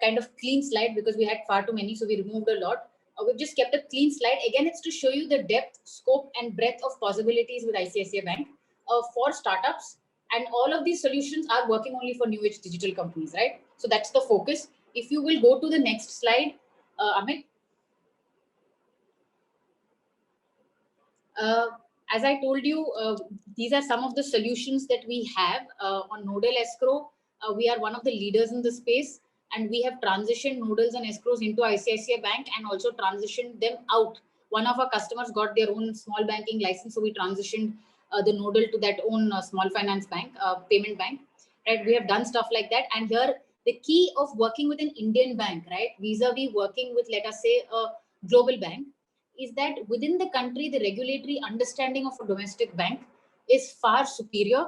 kind of clean slide because we had far too many, so we removed a lot. We've just kept a clean slide. Again, it's to show you the depth, scope, and breadth of possibilities with ICICI Bank for startups. And all of these solutions are working only for new age digital companies, right? So that's the focus. If you will go to the next slide, Amit. As I told you, these are some of the solutions that we have on Nodal Escrow. We are one of the leaders in the space, and we have transitioned Nodals and escrows into ICICI Bank and also transitioned them out. One of our customers got their own small banking license, so we transitioned the Nodal to that own small finance bank, payment bank. Right? We have done stuff like that, and here the key of working with an Indian bank, right, vis-a-vis working with, let us say, a global bank, is that within the country, the regulatory understanding of a domestic bank is far superior.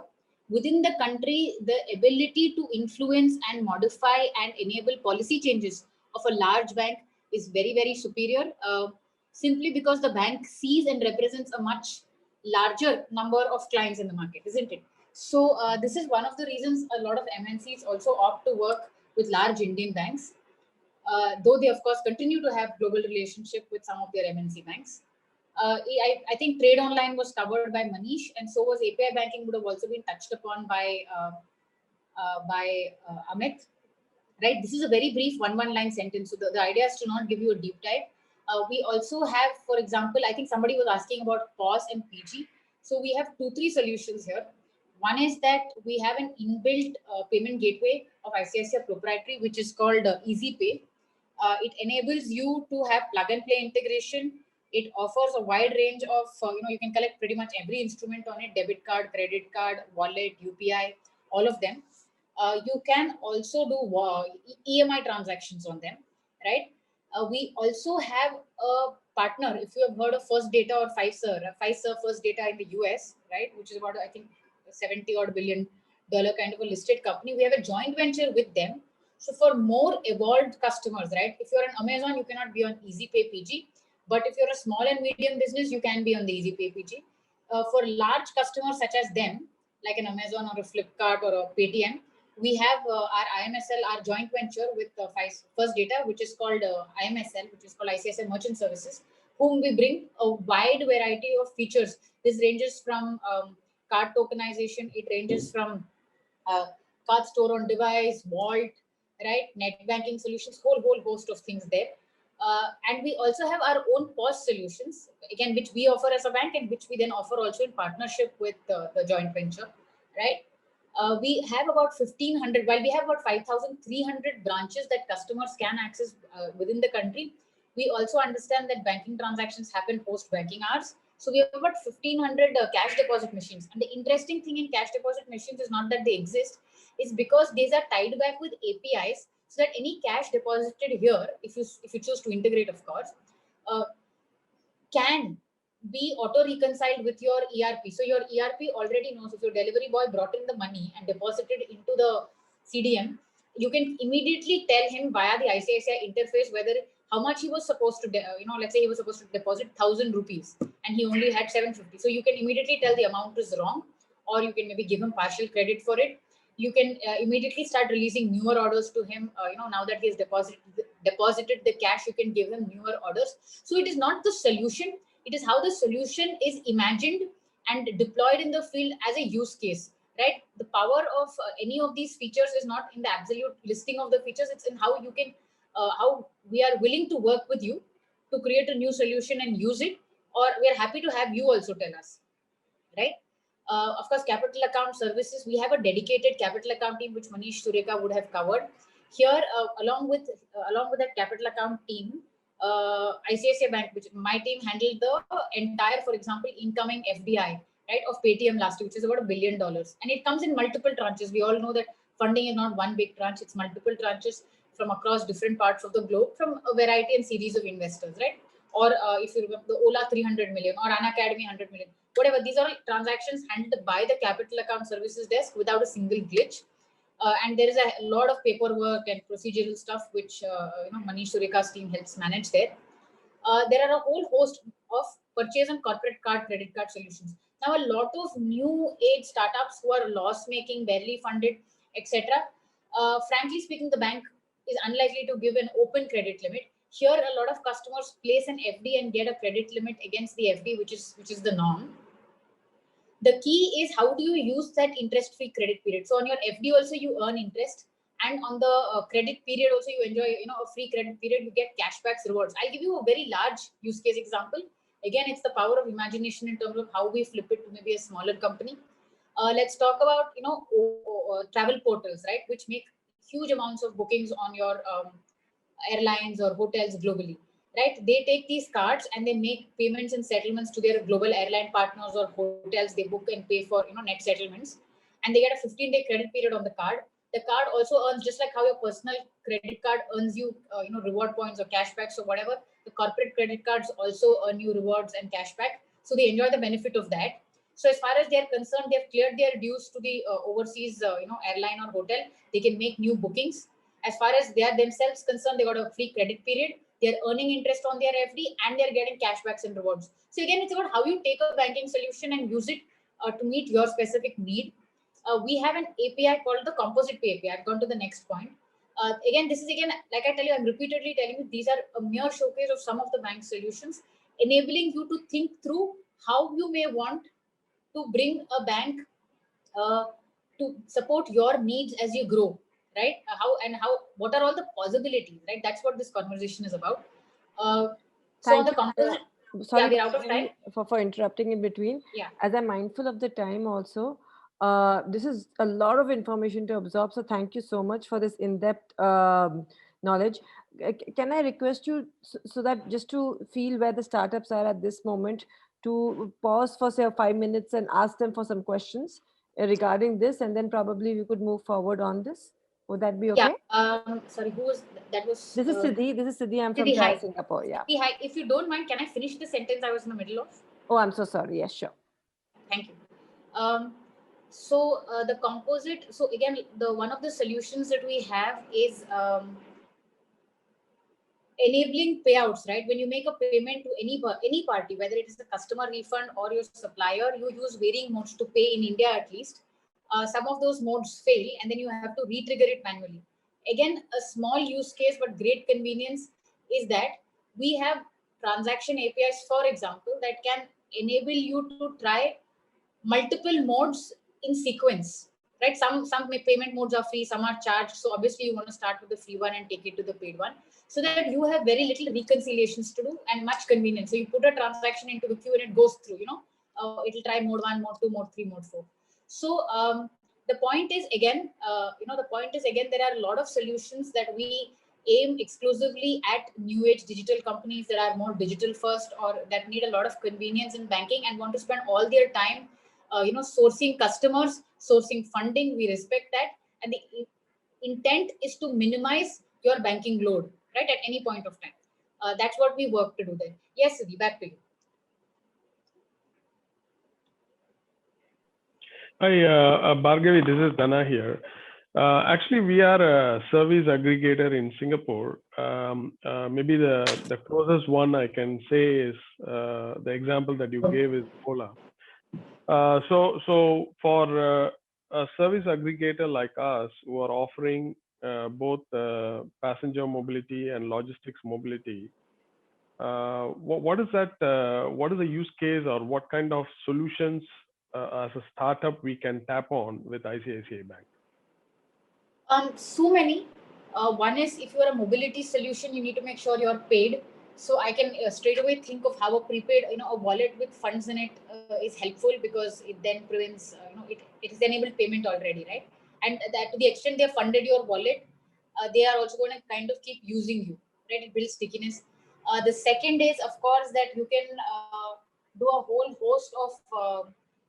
Within the country, the ability to influence and modify and enable policy changes of a large bank is very, very superior, simply because the bank sees and represents a much larger number of clients in the market, isn't it? So this is one of the reasons a lot of MNCs also opt to work with large Indian banks. Though they, of course, continue to have global relationship with some of their MNC banks. I think Trade Online was covered by Manish, and so was API banking would have also been touched upon by Amit. Right? This is a very brief one-line sentence. So the idea is to not give you a deep dive. We also have, for example, I think somebody was asking about POS and PG. So we have 2-3 solutions here. One is that we have an inbuilt payment gateway of ICICI proprietary, which is called EasyPay. It enables you to have plug and play integration. It offers a wide range of, you can collect pretty much every instrument on it: debit card, credit card, wallet, UPI, all of them. You can also do EMI transactions on them, right? We also have a partner, if you have heard of First Data or Fiserv First Data in the US, right, which is about, I think, $70 billion kind of a listed company. We have a joint venture with them. So for more evolved customers, right, if you're on Amazon, you cannot be on EasyPay PG, but if you're a small and medium business, you can be on the EasyPay PG. For large customers such as them, like an Amazon or a Flipkart or a Paytm, we have our IMSL, our joint venture with First Data, which is called IMSL, which is called ICICI Merchant Services, whom we bring a wide variety of features. This ranges from card tokenization, it ranges from card store on device, vault, right, net banking solutions, whole host of things there. And we also have our own POS solutions, again, which we offer as a bank and which we then offer also in partnership with the joint venture, right? We have about 1,500, while we have about 5,300 branches that customers can access within the country. We also understand that banking transactions happen post banking hours. So we have about 1,500 cash deposit machines. And the interesting thing in cash deposit machines is not that they exist, it's because these are tied back with APIs, so that any cash deposited here, if you choose to integrate, of course, can be auto reconciled with your ERP. So your ERP already knows if your delivery boy brought in the money and deposited into the CDM, you can immediately tell him via the ICICI interface whether how much he was supposed to, let's say he was supposed to deposit 1,000 rupees and he only had 750. So you can immediately tell the amount is wrong, or you can maybe give him partial credit for it. You can immediately start releasing newer orders to him. Now that he has deposited the cash, you can give him newer orders. So it is not the solution, it is how the solution is imagined and deployed in the field as a use case, right? The power of any of these features is not in the absolute listing of the features, it's in how you can how we are willing to work with you to create a new solution and use it, or we are happy to have you also tell us, right? Of course, capital account services, we have a dedicated capital account team, which Manish Sureka would have covered. Here, along with that capital account team, ICICI Bank, which my team handled the entire, for example, incoming FDI, right, of Paytm last year, which is about $1 billion. And it comes in multiple tranches. We all know that funding is not one big tranche, it's multiple tranches from across different parts of the globe, from a variety and series of investors, right? Or if you remember the Ola 300 million or Unacademy 100 million, whatever, these are all transactions handled by the capital account services desk without a single glitch. And there is a lot of paperwork and procedural stuff which Manish Sureka's team helps manage there. There are a whole host of purchase and corporate card, credit card solutions. Now, a lot of new age startups who are loss making, barely funded, etc. Frankly speaking, the bank is unlikely to give an open credit limit. Here, a lot of customers place an FD and get a credit limit against the FD, which is the norm. The key is how do you use that interest-free credit period. So on your FD also you earn interest, and on the credit period also you enjoy a free credit period. You get cashbacks, rewards. I'll give you a very large use case example. Again, it's the power of imagination in terms of how we flip it to maybe a smaller company. Let's talk about travel portals, right, which make huge amounts of bookings on your airlines or hotels globally, right? They take these cards and they make payments and settlements to their global airline partners or hotels. They book and pay for net settlements, and they get a 15-day credit period on the card. The card also earns, just like how your personal credit card earns you reward points or cashbacks or whatever, the corporate credit cards also earn you rewards and cashback. So they enjoy the benefit of that. So as far as they are concerned, they have cleared their dues to the overseas airline or hotel. They can make new bookings. As far as they are themselves concerned, they got a free credit period. They're earning interest on their FD and they're getting cashbacks and rewards. So again, it's about how you take a banking solution and use it to meet your specific need. We have an API called the Composite Pay API. I've gone to the next point. Again, this is like I tell you, I'm repeatedly telling you, these are a mere showcase of some of the bank solutions, enabling you to think through how you may want to bring a bank to support your needs as you grow, right? What are all the possibilities, right? That's what this conversation is about. So on the composite, sorry, we're out of time. For interrupting in between. Yeah. As I'm mindful of the time also, this is a lot of information to absorb. So thank you so much for this in-depth knowledge. Can I request you so that just to feel where the startups are at this moment, to pause for say 5 minutes and ask them for some questions regarding this, and then probably we could move forward on this. Would that be okay? Yeah. Sorry, who was that? Was this is Siddhi. This is Siddhi. I'm from Siddhi, Singapore. Yeah. Siddhi, hi. If you don't mind, can I finish the sentence I was in the middle of? Oh, I'm so sorry. Yes, sure. Thank you. So the composite. So again, the one of the solutions that we have is enabling payouts, right? When you make a payment to any party, whether it is a customer refund or your supplier, you use varying modes to pay in India at least. Some of those modes fail and then you have to re-trigger it manually. Again, a small use case but great convenience is that we have transaction APIs, for example, that can enable you to try multiple modes in sequence, right? Some payment modes are free, some are charged. So obviously you want to start with the free one and take it to the paid one, so that you have very little reconciliations to do and much convenience. So you put a transaction into the queue and it goes through, it'll try mode 1, mode 2, mode 3, mode 4. So the point is again, there are a lot of solutions that we aim exclusively at new age digital companies that are more digital first or that need a lot of convenience in banking and want to spend all their time sourcing customers, sourcing funding. We respect that, and the intent is to minimize your banking load, right, at any point of time. That's what we work to do there. Yes, Siddhi, back to you. Hi, Bhargavi, this is Dana here. Actually, we are a service aggregator in Singapore. Maybe the closest one I can say is the example that you gave is Ola. So for a service aggregator like us who are offering both passenger mobility and logistics mobility, what is that? What is the use case, or what kind of solutions as a startup we can tap on with ICICI Bank? So many. One is, if you are a mobility solution, you need to make sure you're paid. So I can straight away think of how a prepaid, a wallet with funds in it is helpful, because it then prevents, it is enabled payment already, right? And that, to the extent they have funded your wallet, they are also going to kind of keep using you, right? It builds stickiness. The second is, of course, that you can do a whole host of,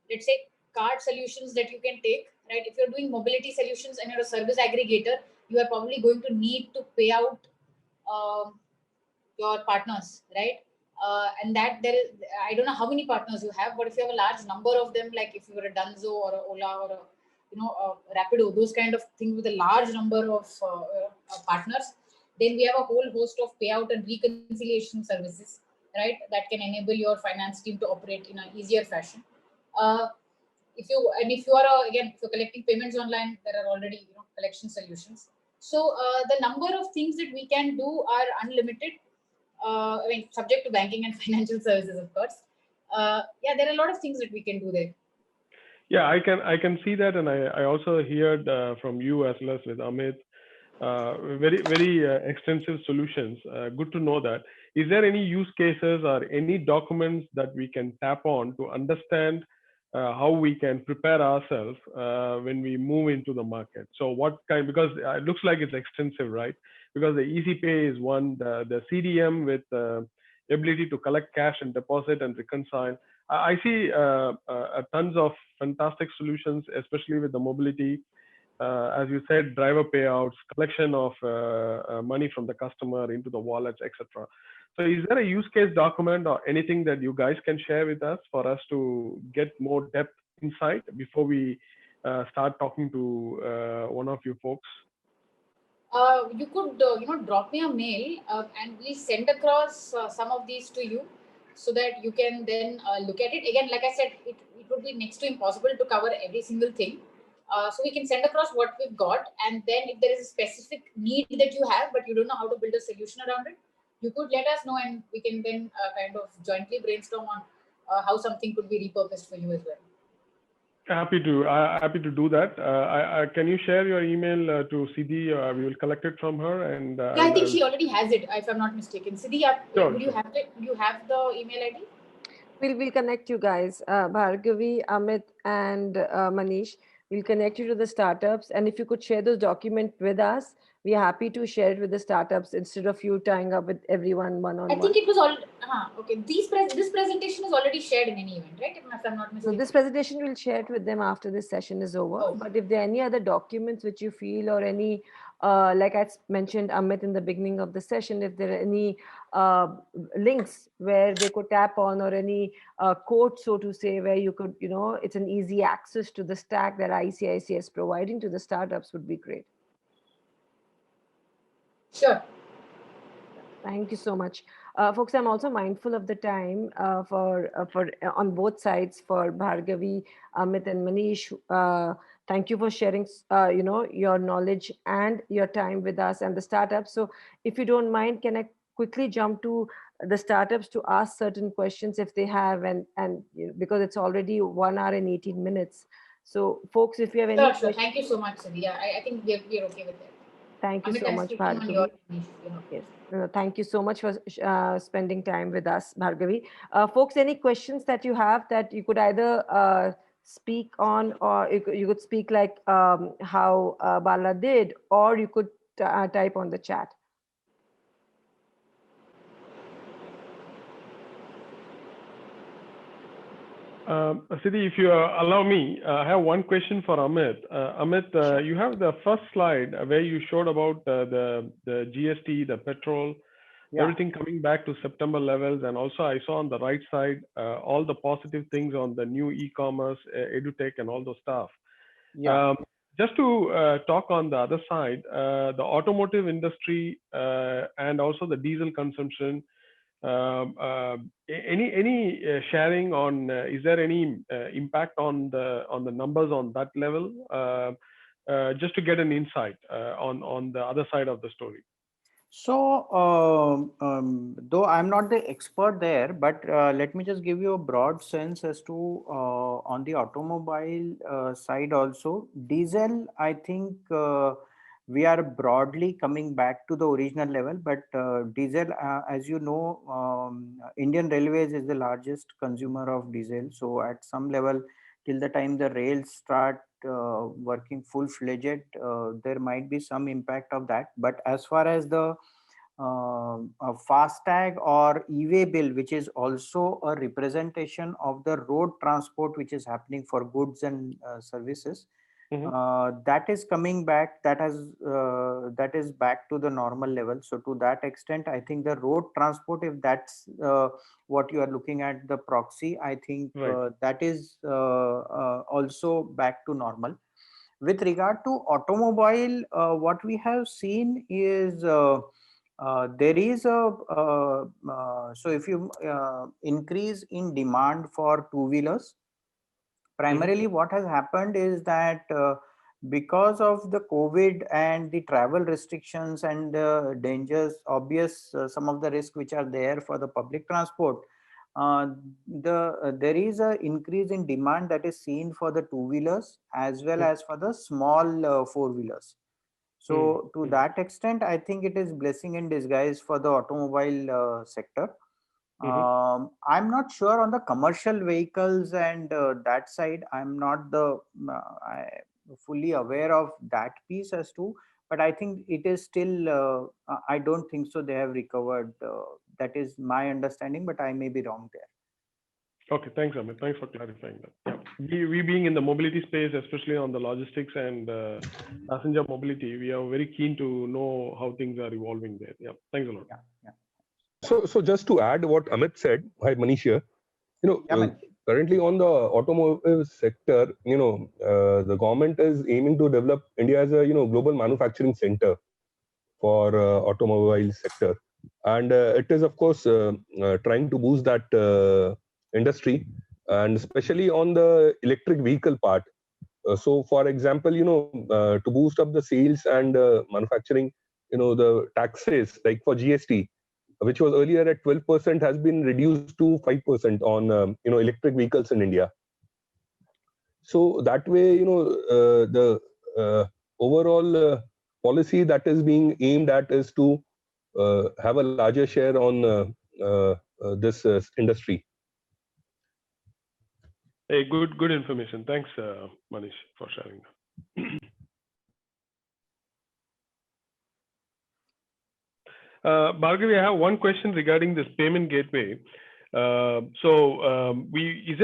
let's say, card solutions that you can take, right? If you're doing mobility solutions and you're a service aggregator, you are probably going to need to pay out your partners, right? And that there is, I don't know how many partners you have, but if you have a large number of them, like if you're a Dunzo or a Ola or a Rapido, those kind of things with a large number of partners, then we have a whole host of payout and reconciliation services, right? That can enable your finance team to operate in an easier fashion. If you are again, if you're collecting payments online, there are already collection solutions. So the number of things that we can do are unlimited. I mean, subject to banking and financial services, of course. Yeah, there are a lot of things that we can do there. Yeah, I can see that, and I also heard from you as well as with Amit, very extensive solutions. Good to know that. Is there any use cases or any documents that we can tap on to understand how we can prepare ourselves when we move into the market? So what kind, because it looks like it's extensive, right? Because the EasyPay is one, the CDM with ability to collect cash and deposit and reconcile. I see tons of fantastic solutions, especially with the mobility. As you said, driver payouts, collection of money from the customer into the wallets, etc. So is there a use case document or anything that you guys can share with us for us to get more depth insight before we start talking to one of you folks? You could drop me a mail, and we'll send across some of these to you, so that you can then look at it. Again, like I said, it would be next to impossible to cover every single thing. So we can send across what we've got, and then if there is a specific need that you have, but you don't know how to build a solution around it, you could let us know, and we can then kind of jointly brainstorm on how something could be repurposed for you as well. Happy to do that. Can you share your email to Siddhi? We will collect it from her, and yeah, I think she already has it, if I'm not mistaken. Siddhi, would you have it? You have the email ID? We'll connect you guys, Bhargavi, Amit, and Manish. We'll connect you to the startups, and if you could share those documents with us, we are happy to share it with the startups instead of you tying up with everyone one-on-one. I think it was all okay. This presentation is already shared in any event, right? If I'm not mistaken. So this presentation we'll share it with them after this session is over. Oh. But if there are any other documents which you feel, or any, like I mentioned, Amit, in the beginning of the session, if there are any links where they could tap on, or any code, so to say, where you could, it's an easy access to the stack that ICICI is providing to the startups, would be great. Sure. Thank you so much. Folks, I'm also mindful of the time for on both sides, for Bhargavi, Amit, and Manish. Thank you for sharing, your knowledge and your time with us and the startups. So if you don't mind, can I quickly jump to the startups to ask certain questions if they have, and because it's already 1 hour and 18 minutes. So folks, if you have any Sure. Thank you so much, Siddhi. Yeah, I think we're okay with that. Thank you Amit, so much, Bhargavi. Yes. Thank you so much for spending time with us, Bhargavi. Folks, any questions that you have that you could either speak on, or you could speak like how Bala did, or you could type on the chat. Siddhi, if you allow me, I have one question for Amit. Amit, Sure. You have the first slide where you showed about the GST, the petrol, everything coming back to September levels. And also I saw on the right side, all the positive things on the new e-commerce, edutech, and all those stuff. Yeah. Just to talk on the other side, the automotive industry and also the diesel consumption, Any sharing on is there any impact on the numbers on that level? Just to get an insight on the other side of the story. So, though I'm not the expert there, but let me just give you a broad sense as to on the automobile side also. Diesel, I think we are broadly coming back to the original level, but diesel, as you know, Indian Railways is the largest consumer of diesel. So at some level, till the time the rails start working full-fledged, there might be some impact of that. But as far as the FASTag or e-way bill, which is also a representation of the road transport which is happening for goods and services, that is coming back. That is back to the normal level. So to that extent, I think the road transport, if that's what you are looking at, the proxy, I think that is also back to normal. With regard to automobile, what we have seen is there is a so if you increase in demand for two-wheelers, primarily what has happened is that because of the COVID and the travel restrictions and the dangers, obvious some of the risks which are there for the public transport, there is a increase in demand that is seen for the two-wheelers as well as for the small four-wheelers. So to that extent, I think it is blessing in disguise for the automobile sector. I'm not sure on the commercial vehicles and that side. I'm not fully aware of that piece as to, but I think it is still, I don't think so they have recovered. That is my understanding, but I may be wrong there. Okay, thanks, Amit. Thanks for clarifying that. Yeah. We being in the mobility space, especially on the logistics and passenger mobility, we are very keen to know how things are evolving there. Yeah, thanks a lot. Yeah. So just to add what Amit said, hi Manish here. Currently on the automotive sector, the government is aiming to develop India as a global manufacturing center for automobile sector, and it is of course trying to boost that industry, and especially on the electric vehicle part. So for example, to boost up the sales and manufacturing, the taxes like for GST, which was earlier at 12%, has been reduced to 5% on electric vehicles in India. So that way, the overall policy that is being aimed at is to have a larger share on this industry. Hey, good information. Thanks, Manish, for sharing that. Bhargavi, I have one question regarding this payment gateway. Is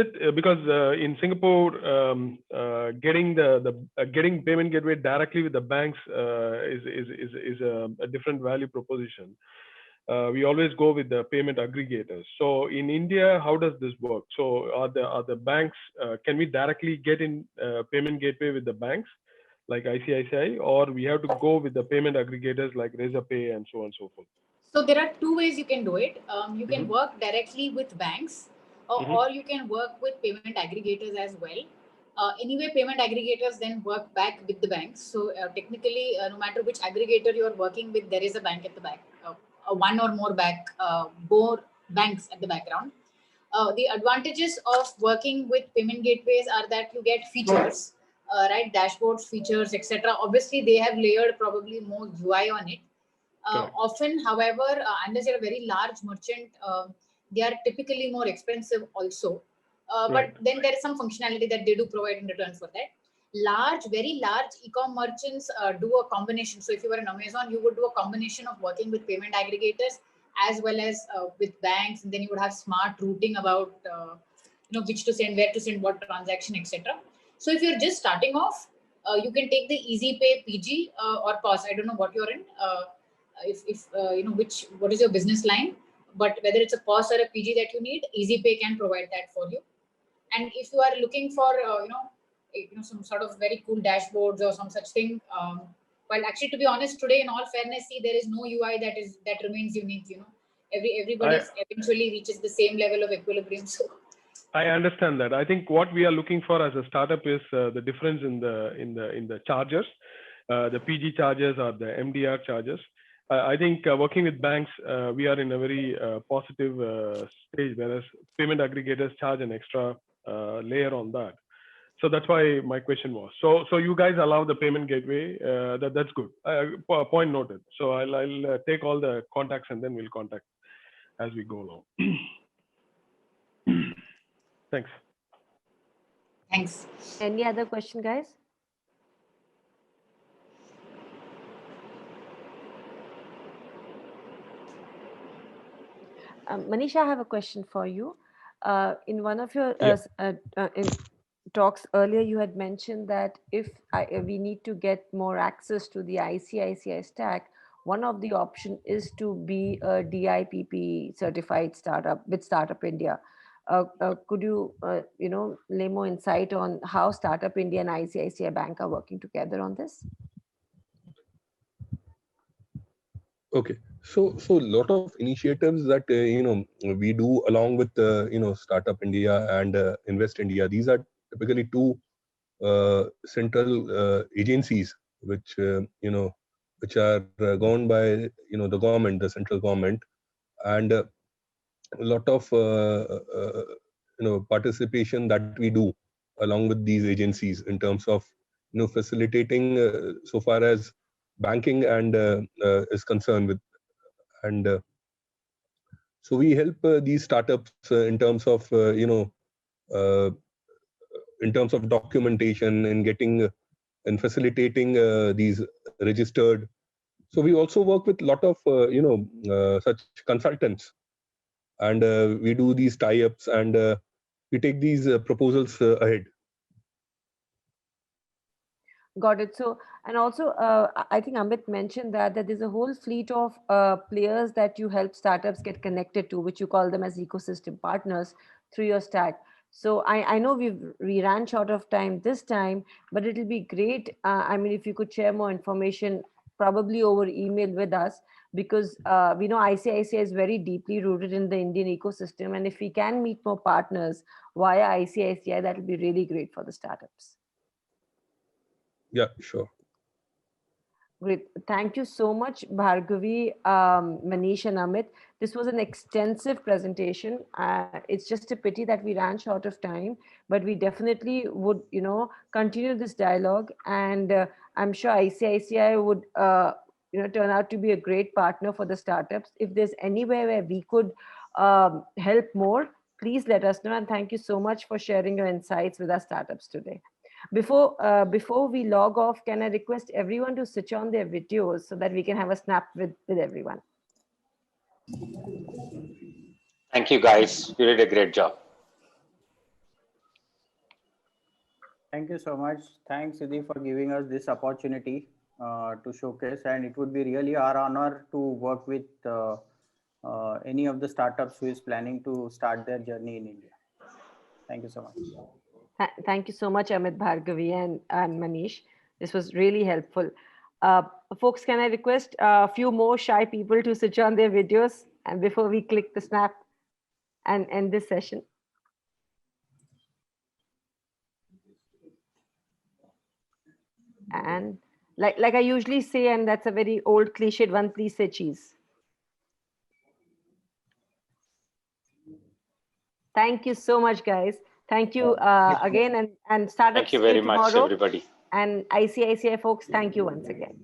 it because in Singapore, getting payment gateway directly with the banks is a different value proposition. We always go with the payment aggregators. So in India, how does this work? So are the banks, can we directly get in payment gateway with the banks like ICICI, or we have to go with the payment aggregators like Razorpay and so on and so forth? So there are two ways you can do it. You can work directly with banks, or you can work with payment aggregators as well. Anyway, payment aggregators then work back with the banks. So technically, no matter which aggregator you are working with, there is a bank at the back, one or more banks at the background. The advantages of working with payment gateways are that you get features, right? Dashboards, features, etc. Obviously, they have layered probably more UI on it. Often, however, unless you're a very large merchant, they are typically more expensive also. But then there is some functionality that they do provide in return for that. Very large e-com merchants do a combination. So if you were an Amazon, you would do a combination of working with payment aggregators as well as with banks, and then you would have smart routing about which to send, where to send, what transaction, etc. So if you're just starting off, you can take the EasyPay PG or POS. I don't know what you're in. What is your business line, but whether it's a POS or a PG that you need, EasyPay can provide that for you. And if you are looking for some sort of very cool dashboards or some such thing, well, actually, to be honest, today, in all fairness, there is no UI that remains unique. everybody eventually reaches the same level of equilibrium. So I understand that. I think what we are looking for as a startup is the difference in the charges, the PG charges or the MDR charges. I think working with banks, we are in a very positive stage, whereas payment aggregators charge an extra layer on that. So that's why my question was. So you guys allow the payment gateway. That's good. Point noted. So I'll take all the contacts and then we'll contact as we go along. Thanks. thanks. Any other question, guys? Manish, I have a question for you. In one of your in talks earlier, you had mentioned that if we need to get more access to the ICICI stack, one of the option is to be a DIPP certified startup with Startup India. Could you, lay more insight on how Startup India and ICICI Bank are working together on this? Okay, so a lot of initiatives that we do along with Startup India and Invest India. These are typically two central agencies which which are governed by the government, the central government, and a lot of participation that we do along with these agencies in terms of facilitating so far as banking and is concerned with, and so we help these startups in terms of in terms of documentation and getting and facilitating these registered. So we also work with a lot of such consultants, and we do these tie-ups, and we take these proposals ahead. Got it. So, and also, I think Amit mentioned that there's a whole fleet of players that you help startups get connected to, which you call them as ecosystem partners through your stack. So I know we ran short of time this time, but it'll be great. I mean, if you could share more information, probably over email with us, because we know ICICI is very deeply rooted in the Indian ecosystem. And if we can meet more partners via ICICI, that will be really great for the startups. Yeah, sure. Great. Thank you so much, Bhargavi, Manish, and Amit. This was an extensive presentation. It's just a pity that we ran short of time, but we definitely would, continue this dialogue. And I'm sure ICICI would, turn out to be a great partner for the startups. If there's anywhere where we could help more, please let us know. And thank you so much for sharing your insights with our startups today. Before we log off, can I request everyone to switch on their videos so that we can have a snap with everyone? Thank you, guys. You did a great job. Thank you so much. Thanks, Siddhi, for giving us this opportunity to showcase. And it would be really our honor to work with any of the startups who is planning to start their journey in India. Thank you so much. Thank you so much, Amit, Bhargavi, and Manish. This was really helpful. Folks, can I request a few more shy people to switch on their videos and before we click the snap and end this session? And like I usually say, and that's a very old cliched one, please say cheese. Thank you so much, guys. Thank you again, and startups. Thank you very much, everybody. And ICICI folks, thank you once again.